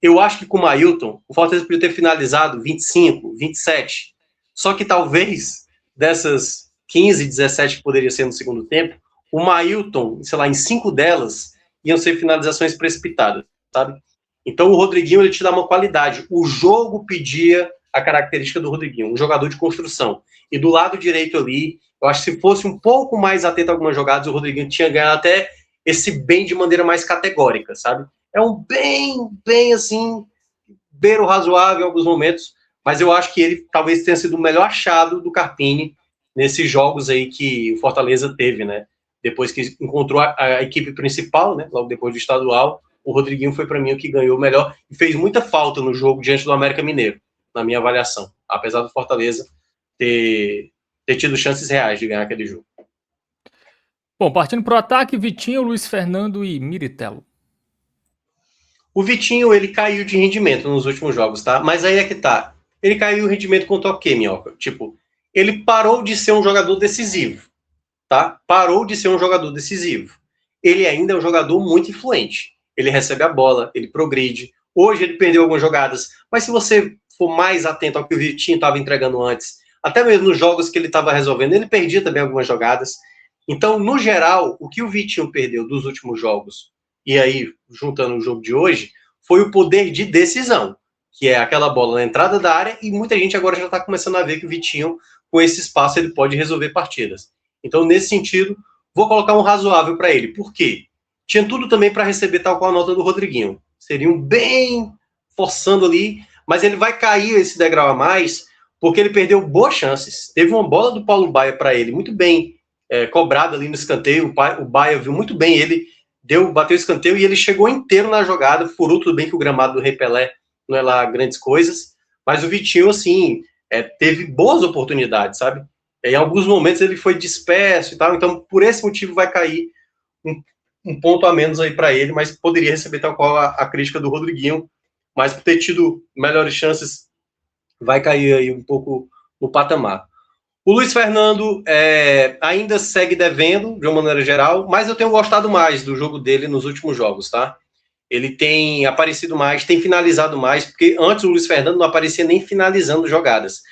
Eu acho que com o Mailton, o Fortaleza podia ter finalizado 25, 27. Só que talvez dessas 15, 17 que poderia ser no segundo tempo, o Mailton, sei lá, em 5 delas iam ser finalizações precipitadas, sabe? Então o Rodriguinho, ele te dá uma qualidade. O jogo pedia a característica do Rodriguinho, um jogador de construção. E do lado direito ali, eu acho que se fosse um pouco mais atento a algumas jogadas, o Rodriguinho tinha ganhado até esse bem de maneira mais categórica, sabe? É um bem assim, beiro razoável em alguns momentos, mas eu acho que ele talvez tenha sido o melhor achado do Carpini nesses jogos aí que o Fortaleza teve, né? Depois que encontrou a equipe principal, né? Logo depois do estadual, o Rodriguinho foi para mim o que ganhou melhor e fez muita falta no jogo diante do América Mineiro, na minha avaliação, apesar do Fortaleza ter tido chances reais de ganhar aquele jogo. Bom, partindo para o ataque, Vitinho, Luiz Fernando e Miritello. O Vitinho, ele caiu de rendimento nos últimos jogos, tá? Mas aí é que tá. Ele caiu de rendimento contra o quê, Minhoca? Tipo, ele parou de ser um jogador decisivo, tá? Parou de ser um jogador decisivo. Ele ainda é um jogador muito influente. Ele recebe a bola, ele progride. Hoje ele perdeu algumas jogadas, mas se você for mais atento ao que o Vitinho estava entregando antes, até mesmo nos jogos que ele estava resolvendo, ele perdia também algumas jogadas. Então, no geral, o que o Vitinho perdeu dos últimos jogos, e aí, juntando o jogo de hoje, foi o poder de decisão, que é aquela bola na entrada da área, e muita gente agora já está começando a ver que o Vitinho, com esse espaço, ele pode resolver partidas. Então, nesse sentido, vou colocar um razoável para ele. Por quê? Tinha tudo também para receber tal qual a nota do Rodriguinho. Seria um bem forçando ali, mas ele vai cair esse degrau a mais, porque ele perdeu boas chances. Teve uma bola do Paulo Baia para ele, muito bem cobrada ali no escanteio. O Baia viu muito bem ele, bateu o escanteio e ele chegou inteiro na jogada, furou. Tudo bem que o gramado do Rei Pelé não é lá grandes coisas, mas o Vitinho, assim, teve boas oportunidades, sabe? Em alguns momentos ele foi disperso e tal, então por esse motivo vai cair um ponto a menos aí para ele, mas poderia receber tal qual a crítica do Rodriguinho, mas por ter tido melhores chances, vai cair aí um pouco no patamar. O Luiz Fernando ainda segue devendo, de uma maneira geral, mas eu tenho gostado mais do jogo dele nos últimos jogos, tá? Ele tem aparecido mais, tem finalizado mais, porque antes o Luiz Fernando não aparecia nem finalizando jogadas.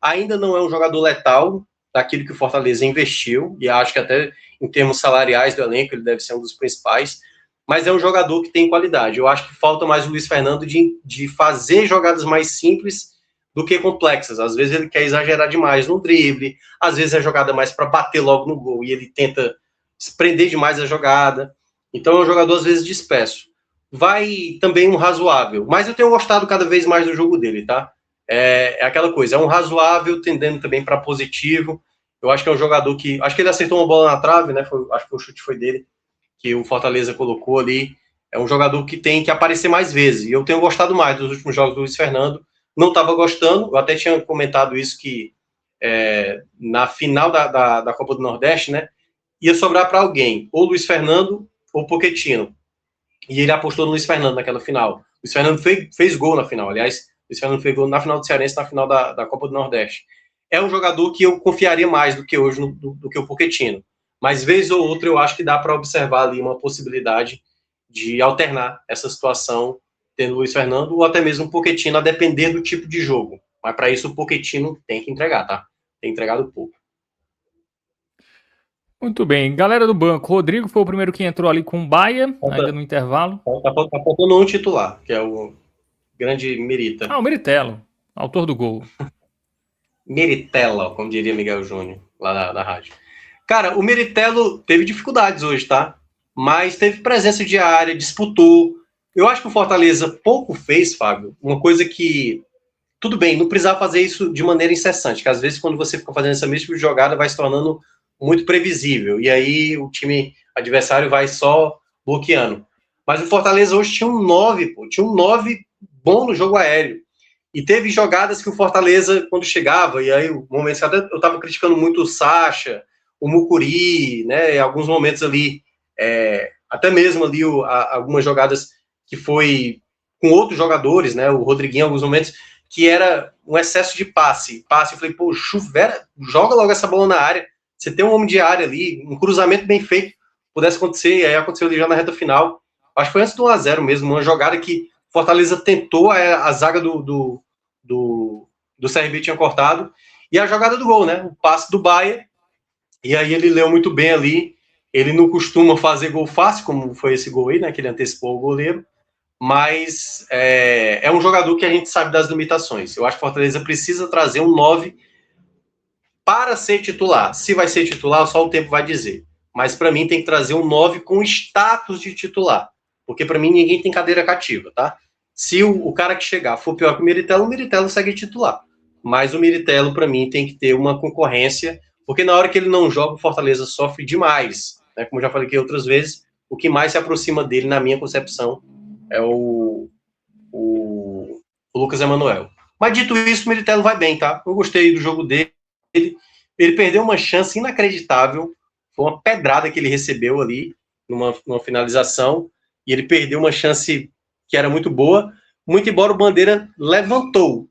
Ainda não é um jogador letal daquilo que o Fortaleza investiu, e acho que até em termos salariais do elenco ele deve ser um dos principais, mas é um jogador que tem qualidade. Eu acho que falta mais o Luiz Fernando de fazer jogadas mais simples do que complexas. Às vezes ele quer exagerar demais no drible, às vezes é jogada mais para bater logo no gol e ele tenta se prender demais a jogada. Então é um jogador às vezes disperso. Vai também um razoável, mas eu tenho gostado cada vez mais do jogo dele, tá? É aquela coisa, é um razoável tendendo também para positivo. Eu acho que é um jogador que... Acho que ele acertou uma bola na trave, né? Acho que o chute foi dele, que o Fortaleza colocou ali. É um jogador que tem que aparecer mais vezes. E eu tenho gostado mais dos últimos jogos do Luiz Fernando. Não estava gostando, eu até tinha comentado isso, que na final da Copa do Nordeste, né? Ia sobrar para alguém, ou Luiz Fernando ou Pochettino. e ele apostou no Luiz Fernando naquela final. O Luiz Fernando fez gol na final, aliás, o Luiz Fernando fez gol na final do Cearense, na final da Copa do Nordeste. É um jogador que eu confiaria mais do que hoje do que o Pochettino. Mas, vez ou outra, eu acho que dá para observar ali uma possibilidade de alternar essa situação, tendo o Luiz Fernando ou até mesmo o Pochettino, a depender do tipo de jogo. Mas, para isso, o Pochettino tem que entregar, tá? Tem entregado pouco. Muito bem. Galera do banco, Rodrigo foi o primeiro que entrou ali com o Baia, ainda no intervalo. Tá faltando um titular, que é o grande Mirita. O Meritelo, autor do gol. Meritella, como diria Miguel Júnior, lá da rádio. Cara, o Meritelo teve dificuldades hoje, tá? Mas teve presença de área, disputou. Eu acho que o Fortaleza pouco fez, Fábio, uma coisa que, tudo bem, não precisava fazer isso de maneira incessante, que às vezes quando você fica fazendo essa mesma jogada vai se tornando muito previsível, e aí o time adversário vai só bloqueando. Mas o Fortaleza hoje tinha um 9 bom no jogo aéreo. E teve jogadas que o Fortaleza, quando chegava, e aí momentos que eu estava criticando muito o Sacha, o Mucuri, né, em alguns momentos ali, até mesmo ali algumas jogadas que foi com outros jogadores, né, o Rodriguinho em alguns momentos, que era um excesso de passe. Eu falei, pô, Chuvera, joga logo essa bola na área, você tem um homem de área ali, um cruzamento bem feito, pudesse acontecer, e aí aconteceu ali já na reta final. Acho que foi antes do 1-0 mesmo, uma jogada que Fortaleza tentou, a zaga do CRB tinha cortado, e a jogada do gol, né? O passe do Baia, e aí ele leu muito bem ali. Ele não costuma fazer gol fácil, como foi esse gol aí, né? Que ele antecipou o goleiro, mas é um jogador que a gente sabe das limitações. Eu acho que Fortaleza precisa trazer um 9 para ser titular. Se vai ser titular, só o tempo vai dizer. Mas para mim tem que trazer um 9 com status de titular, porque para mim ninguém tem cadeira cativa, tá? Se o cara que chegar for pior que o Meritelo segue titular. Mas o Meritelo, para mim, tem que ter uma concorrência, porque na hora que ele não joga, o Fortaleza sofre demais. Né? Como eu já falei aqui outras vezes, o que mais se aproxima dele, na minha concepção, é o Lucas Emanuel. Mas dito isso, o Meritelo vai bem, tá? Eu gostei do jogo dele. Ele perdeu uma chance inacreditável. Foi uma pedrada que ele recebeu ali, numa finalização, e ele perdeu uma chance que era muito boa, muito embora o Bandeira levantou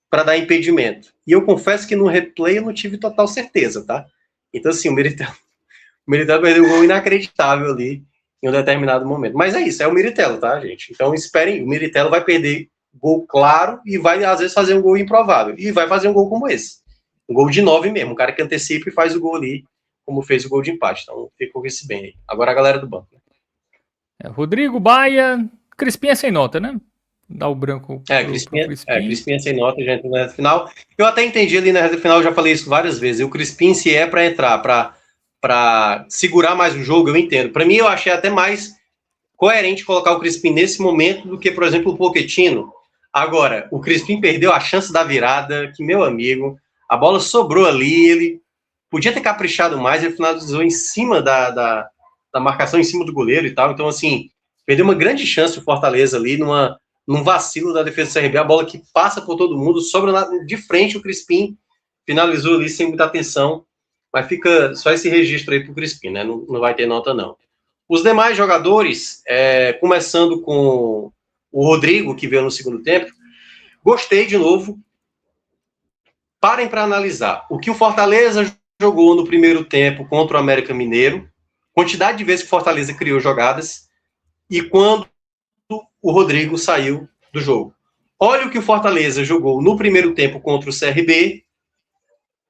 para dar impedimento. E eu confesso que no replay eu não tive total certeza, tá? Então, assim, o Meritelo perdeu um gol inacreditável ali em um determinado momento. Mas é isso, é o Meritelo, tá, gente? Então, esperem, o Meritelo vai perder gol claro e vai, às vezes, fazer um gol improvável. E vai fazer um gol como esse. Um gol de 9 mesmo, um cara que antecipa e faz o gol ali, como fez o gol de empate. Então, ficou esse bem aí. Agora a galera do banco. Rodrigo, Baia, Crispim é sem nota, né? Dá o branco pro Crispim. Crispim é sem nota, já entrou na reta final. Eu até entendi ali na reta final, eu já falei isso várias vezes. O Crispim, se é para entrar, para segurar mais o jogo, eu entendo. Para mim, eu achei até mais coerente colocar o Crispim nesse momento do que, por exemplo, o Pochettino. Agora, o Crispim perdeu a chance da virada, que, meu amigo, a bola sobrou ali, ele podia ter caprichado mais, ele finalizou em cima da marcação, em cima do goleiro e tal. Então, assim, perdeu uma grande chance o Fortaleza ali, num vacilo da defesa do CRB, a bola que passa por todo mundo, sobra de frente o Crispim, finalizou ali sem muita atenção, mas fica só esse registro aí pro Crispim, né? Não vai ter nota, não. Os demais jogadores, começando com o Rodrigo, que veio no segundo tempo, gostei de novo. Parem para analisar. O que o Fortaleza jogou no primeiro tempo contra o América Mineiro, quantidade de vezes que o Fortaleza criou jogadas, e quando o Rodrigo saiu do jogo. Olha o que o Fortaleza jogou no primeiro tempo contra o CRB,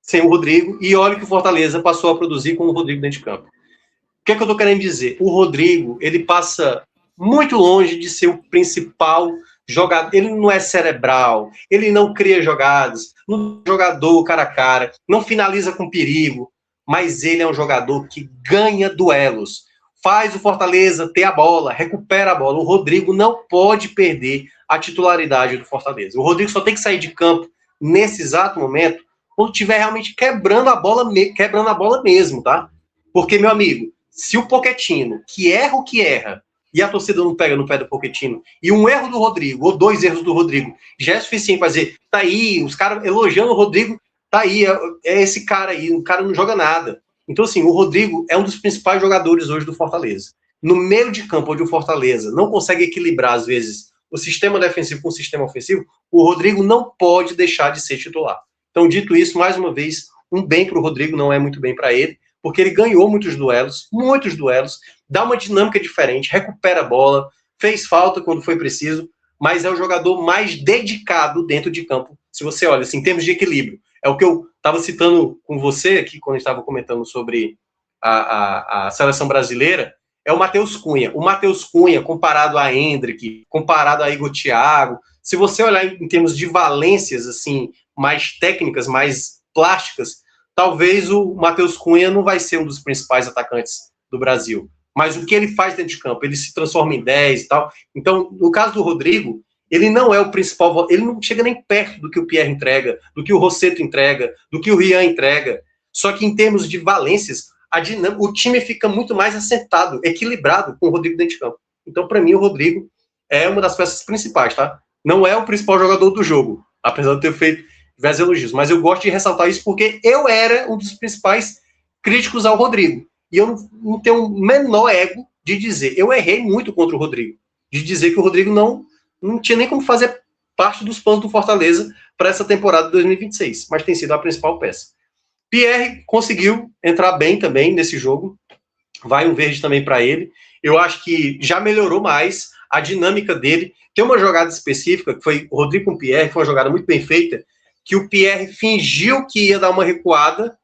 sem o Rodrigo, e olha o que o Fortaleza passou a produzir com o Rodrigo dentro de campo. O que é que eu estou querendo dizer? O Rodrigo, ele passa muito longe de ser o principal jogador. Ele não é cerebral, ele não cria jogadas, não é um jogador cara a cara, não finaliza com perigo, mas ele é um jogador que ganha duelos, faz o Fortaleza ter a bola, recupera a bola. O Rodrigo não pode perder a titularidade do Fortaleza. O Rodrigo só tem que sair de campo nesse exato momento quando estiver realmente quebrando a bola mesmo, tá? Porque, meu amigo, se o Pochettino, que erra o que erra, e a torcida não pega no pé do Pochettino, e um erro do Rodrigo, ou 2 erros do Rodrigo, já é suficiente para dizer, tá aí, os caras elogiando o Rodrigo, tá aí, é esse cara aí, o cara não joga nada. Então, assim, o Rodrigo é um dos principais jogadores hoje do Fortaleza. no meio de campo, onde o Fortaleza não consegue equilibrar, às vezes, o sistema defensivo com o sistema ofensivo, o Rodrigo não pode deixar de ser titular. Então, dito isso, mais uma vez, um bem para o Rodrigo, não é muito bem para ele, porque ele ganhou muitos duelos, dá uma dinâmica diferente, recupera a bola, fez falta quando foi preciso, mas é o jogador mais dedicado dentro de campo, se você olha, assim, em termos de equilíbrio. É o que eu estava citando com você aqui, quando a gente estava comentando sobre a seleção brasileira, é o Matheus Cunha. O Matheus Cunha, comparado a Endrick, comparado a Igor Thiago, se você olhar em termos de valências, assim, mais técnicas, mais plásticas, talvez o Matheus Cunha não vai ser um dos principais atacantes do Brasil. Mas o que ele faz dentro de campo, ele se transforma em 10 e tal. Então, no caso do Rodrigo, ele não é o principal, ele não chega nem perto do que o Pierre entrega, do que o Rossetto entrega, do que o Rian entrega. Só que em termos de valências, o time fica muito mais assentado, equilibrado com o Rodrigo dentro de campo. Então, para mim, o Rodrigo é uma das peças principais, tá? Não é o principal jogador do jogo, apesar de eu ter feito diversos elogios, mas eu gosto de ressaltar isso porque eu era um dos principais críticos ao Rodrigo. E eu não tenho o menor ego de dizer, eu errei muito contra o Rodrigo, de dizer que o Rodrigo não tinha nem como fazer parte dos planos do Fortaleza para essa temporada de 2026, mas tem sido a principal peça. Pierre conseguiu entrar bem também nesse jogo, vai um verde também para ele. Eu acho que já melhorou mais a dinâmica dele. Tem uma jogada específica, que foi o Rodrigo com o Pierre, que foi uma jogada muito bem feita, que o Pierre fingiu que ia dar uma recuada,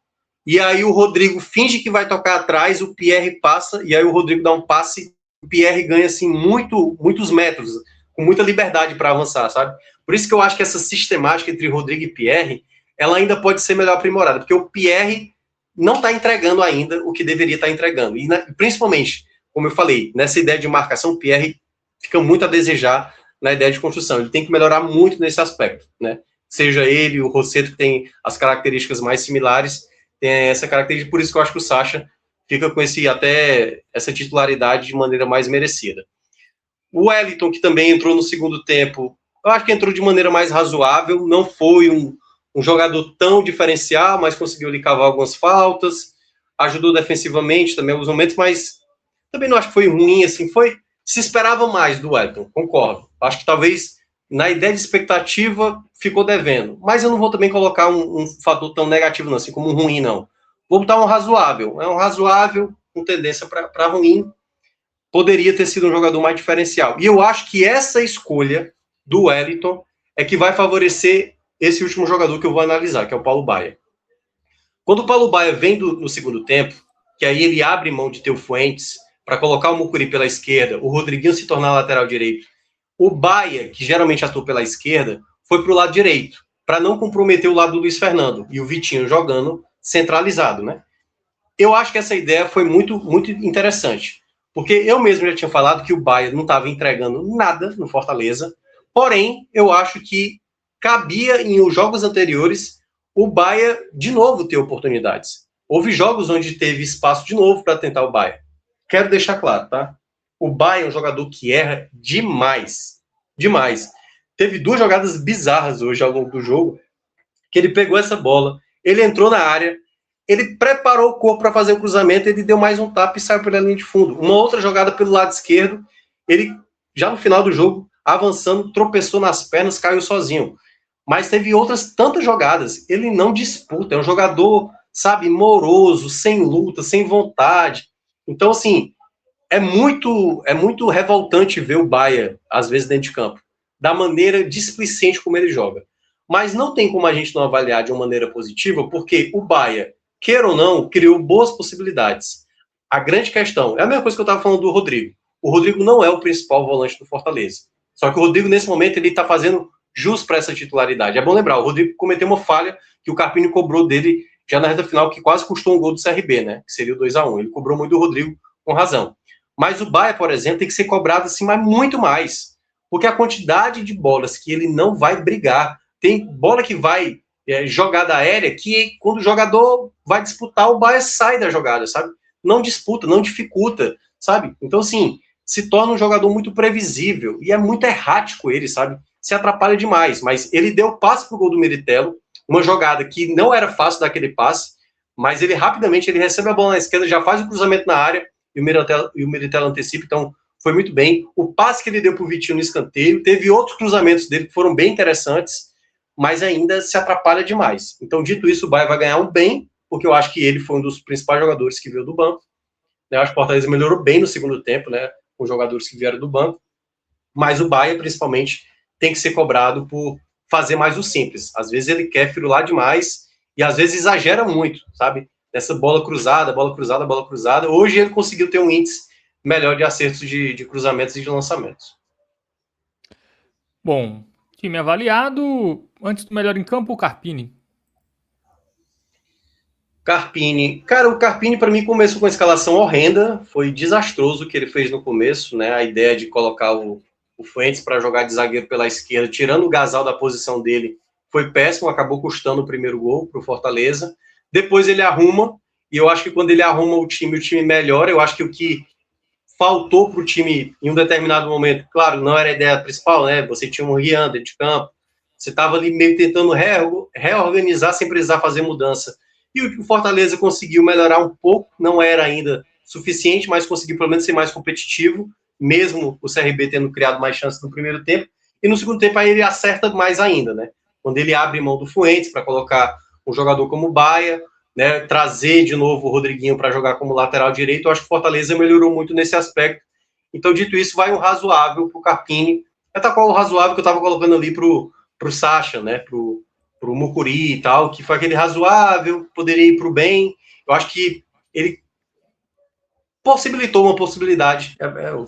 e aí o Rodrigo finge que vai tocar atrás, o Pierre passa, e aí o Rodrigo dá um passe, o Pierre ganha assim muitos metros, com muita liberdade para avançar, sabe? Por isso que eu acho que essa sistemática entre Rodrigo e Pierre, ela ainda pode ser melhor aprimorada, porque o Pierre não está entregando ainda o que deveria estar entregando. E principalmente, como eu falei, nessa ideia de marcação, o Pierre fica muito a desejar na ideia de construção. Ele tem que melhorar muito nesse aspecto, né? Seja ele, o Rossetto, que tem as características mais similares, tem essa característica, por isso que eu acho que o Sacha fica com essa titularidade de maneira mais merecida. O Wellington, que também entrou no segundo tempo, eu acho que entrou de maneira mais razoável, não foi um jogador tão diferencial, mas conseguiu lhe cavar algumas faltas, ajudou defensivamente também em alguns momentos, mas também não acho que foi ruim, assim, se esperava mais do Wellington, concordo. Acho que talvez, na ideia de expectativa, ficou devendo, mas eu não vou também colocar um fator tão negativo, não, assim como um ruim, não. Vou botar um razoável, é um razoável, com tendência para ruim, poderia ter sido um jogador mais diferencial. E eu acho que essa escolha do Wellington é que vai favorecer esse último jogador que eu vou analisar, que é o Paulo Baia. Quando o Paulo Baia vem no segundo tempo, que aí ele abre mão de ter o Fuentes para colocar o Mucuri pela esquerda, o Rodriguinho se tornar lateral direito, o Baia, que geralmente atua pela esquerda, foi para o lado direito, para não comprometer o lado do Luiz Fernando, e o Vitinho jogando centralizado, né? Eu acho que essa ideia foi muito, muito interessante, porque eu mesmo já tinha falado que o Baia não estava entregando nada no Fortaleza, porém, eu acho que cabia em os jogos anteriores o Baia de novo ter oportunidades. Houve jogos onde teve espaço de novo para tentar o Baia. Quero deixar claro, tá? O Baia é um jogador que erra demais. Demais. Teve 2 jogadas bizarras hoje ao longo do jogo, que ele pegou essa bola, ele entrou na área, ele preparou o corpo para fazer o cruzamento, ele deu mais um tapa e saiu pela linha de fundo. Uma outra jogada pelo lado esquerdo, ele, já no final do jogo, avançando, tropeçou nas pernas, caiu sozinho. Mas teve outras tantas jogadas. Ele não disputa, é um jogador, sabe, moroso, sem luta, sem vontade. Então, assim, é muito revoltante ver o Baia, às vezes, dentro de campo, da maneira displicente como ele joga. Mas não tem como a gente não avaliar de uma maneira positiva, porque o Baia, queira ou não, criou boas possibilidades. A grande questão, é a mesma coisa que eu estava falando do Rodrigo. O Rodrigo não é o principal volante do Fortaleza. Só que o Rodrigo, nesse momento, ele está fazendo jus para essa titularidade. É bom lembrar, o Rodrigo cometeu uma falha que o Carpini cobrou dele já na reta final, que quase custou um gol do CRB, né? Que seria o 2-1. Ele cobrou muito do Rodrigo, com razão. Mas o Baia, por exemplo, tem que ser cobrado assim, mas muito mais. Porque a quantidade de bolas que ele não vai brigar, tem bola que vai jogada aérea, que quando o jogador vai disputar, o Baia sai da jogada, sabe? Não disputa, não dificulta, sabe? Então, assim, se torna um jogador muito previsível, e é muito errático ele, sabe? Se atrapalha demais, mas ele deu passe pro gol do Meritelo, uma jogada que não era fácil daquele passe, mas ele rapidamente ele recebe a bola na esquerda, já faz o cruzamento na área, e o Meritella antecipa, então foi muito bem. O passe que ele deu para o Vitinho no escanteio, teve outros cruzamentos dele que foram bem interessantes, mas ainda se atrapalha demais. Então, dito isso, o Bahia vai ganhar um bem, porque eu acho que ele foi um dos principais jogadores que veio do banco. Eu acho que o Fortaleza melhorou bem no segundo tempo, né, com os jogadores que vieram do banco, mas o Bahia, principalmente, tem que ser cobrado por fazer mais o simples. Às vezes ele quer firular demais e às vezes exagera muito, sabe? Nessa bola cruzada, bola cruzada, bola cruzada. Hoje ele conseguiu ter um índice melhor de acertos de cruzamentos e de lançamentos. Bom, time avaliado. Antes do melhor em campo, o Carpini. Carpini. Cara, o Carpini para mim começou com uma escalação horrenda. Foi desastroso o que ele fez no começo, né? A ideia de colocar o Fuentes para jogar de zagueiro pela esquerda, tirando o Gasal da posição dele, foi péssimo, acabou custando o primeiro gol para o Fortaleza. Depois ele arruma, e eu acho que quando ele arruma o time melhora. Eu acho que o que faltou para o time em um determinado momento, claro, não era a ideia principal, né? Você tinha um Rian dentro de campo, você estava ali meio tentando reorganizar sem precisar fazer mudança. E o Fortaleza conseguiu melhorar um pouco, não era ainda suficiente, mas conseguiu pelo menos ser mais competitivo, mesmo o CRB tendo criado mais chances no primeiro tempo. E no segundo tempo aí ele acerta mais ainda, né? Quando ele abre mão do Fuentes para colocar um jogador como o Baia, né, trazer de novo o Rodriguinho para jogar como lateral direito, eu acho que o Fortaleza melhorou muito nesse aspecto. Então, dito isso, vai um razoável para o Carpini, até qual o razoável que eu estava colocando ali para o Sacha, né, para o Mucuri e tal, que foi aquele razoável, poderia ir para o bem. Eu acho que ele possibilitou uma possibilidade,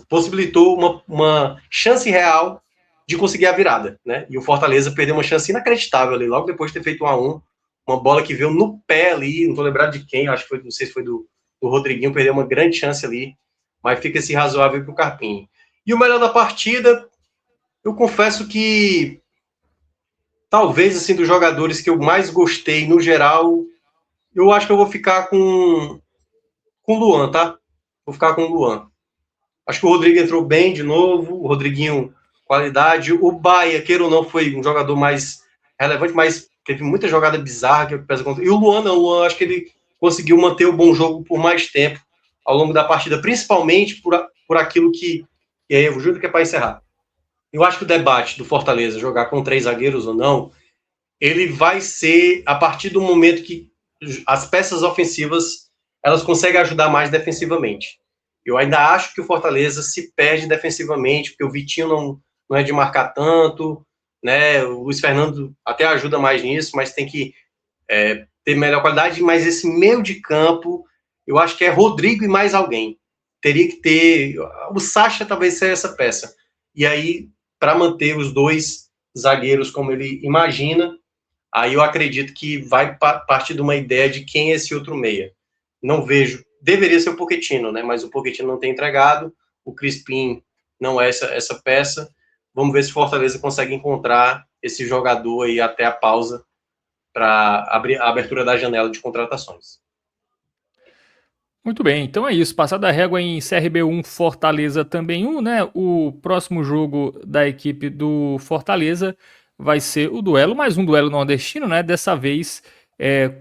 possibilitou uma chance real de conseguir a virada, né? E o Fortaleza perdeu uma chance inacreditável ali, logo depois de ter feito 1-1, uma bola que veio no pé ali, não tô lembrado de quem, acho que foi, não sei se foi do Rodriguinho, perdeu uma grande chance ali, mas fica esse razoável pro Carpini. E o melhor da partida, eu confesso que talvez, assim, dos jogadores que eu mais gostei, no geral, eu acho que eu vou ficar com o Luan, tá? Vou ficar com o Luan. Acho que o Rodrigo entrou bem de novo, o Rodriguinho, qualidade. O Baia, queira ou não, foi um jogador mais relevante, mas teve muita jogada bizarra que pesa contra. E o Luan, não, o Luan, acho que ele conseguiu manter o bom jogo por mais tempo ao longo da partida, principalmente por aquilo que. E aí, eu juro que é para encerrar. Eu acho que o debate do Fortaleza, jogar com 3 zagueiros ou não, ele vai ser a partir do momento que as peças ofensivas elas conseguem ajudar mais defensivamente. Eu ainda acho que o Fortaleza se perde defensivamente, porque o Vitinho não é de marcar tanto, né? O Luiz Fernando até ajuda mais nisso, mas tem que ter melhor qualidade. Mas esse meio de campo, eu acho que é Rodrigo e mais alguém. Teria que ter... O Sacha talvez seja essa peça. E aí, para manter os 2 zagueiros como ele imagina, aí eu acredito que vai partir de uma ideia de quem é esse outro meia. Não vejo. Deveria ser o Pochettino, né? Mas o Pochettino não tem entregado. O Crispim não é essa peça. Vamos ver se o Fortaleza consegue encontrar esse jogador aí até a pausa para abrir a abertura da janela de contratações. Muito bem, então é isso. Passada a régua em CRB 1, Fortaleza também 1, né? O próximo jogo da equipe do Fortaleza vai ser o duelo, mais um duelo nordestino, né? Dessa vez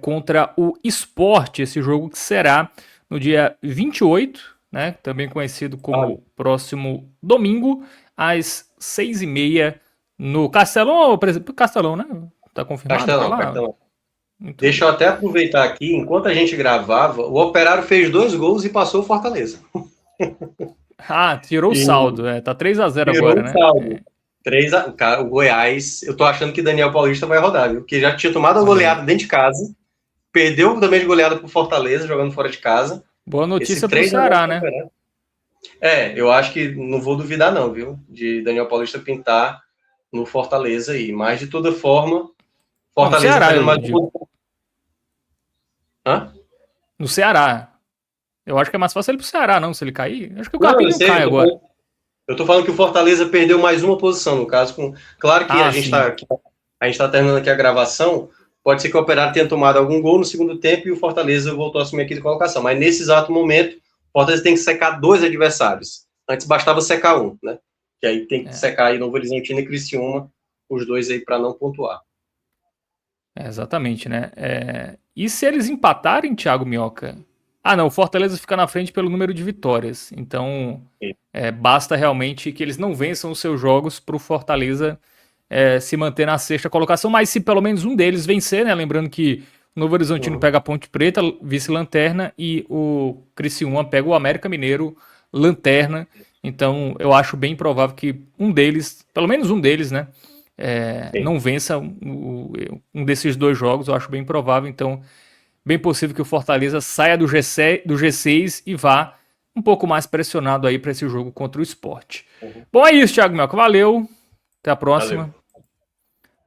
contra o Sport, esse jogo que será no dia 28, né? Também conhecido como próximo domingo, às 6h30 no Castelão, Castelão, né? Tá confirmado? Castelão. Deixa eu até aproveitar aqui, enquanto a gente gravava, o Operário fez 2 gols e passou o Fortaleza. Tirou o saldo, tá 3-0 agora, né? Saldo. 3-0. O Goiás, eu tô achando que Daniel Paulista vai rodar, viu? Porque já tinha tomado a goleada dentro de casa, perdeu também de goleada pro Fortaleza, jogando fora de casa. Boa notícia pro Ceará, né? Eu acho que não vou duvidar não, viu? De Daniel Paulista pintar no Fortaleza aí. Mas, de toda forma, Fortaleza Ceará, fazendo mais... No Ceará. Eu acho que é mais fácil ele pro Ceará, não, se ele cair. Acho que o Carpini não cai agora. Eu tô falando que o Fortaleza perdeu mais uma posição, no caso. Claro que a gente tá terminando aqui a gravação, pode ser que o Operário tenha tomado algum gol no segundo tempo e o Fortaleza voltou a assumir aqui de colocação. Mas nesse exato momento, o Fortaleza tem que secar 2 adversários. Antes bastava secar um, né? Que aí tem que secar aí Novo Horizontino e Criciúma, os 2 aí para não pontuar. Exatamente, né? E se eles empatarem, Thiago Minhoca, Não, o Fortaleza fica na frente pelo número de vitórias. Então, basta realmente que eles não vençam os seus jogos para o Fortaleza se manter na sexta colocação. Mas se pelo menos um deles vencer, né? Lembrando que o Novo Horizontino pega a Ponte Preta, vice-lanterna, e o Criciúma pega o América Mineiro, lanterna. Então, eu acho bem provável que um deles, pelo menos um deles, né? Não vença um desses dois jogos. Eu acho bem provável. Então, bem possível que o Fortaleza saia do G6 e vá um pouco mais pressionado aí para esse jogo contra o Sport. Bom, é isso, Thiago Melco. Valeu. Até a próxima.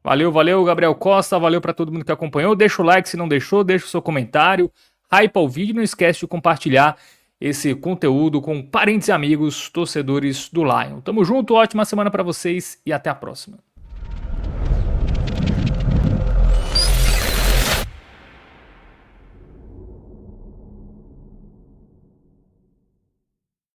Valeu, Gabriel Costa. Valeu para todo mundo que acompanhou. Deixa o like se não deixou, deixa o seu comentário. Hypa o vídeo. Não esquece de compartilhar esse conteúdo com parentes e amigos, torcedores do Lion. Tamo junto, ótima semana para vocês e até a próxima.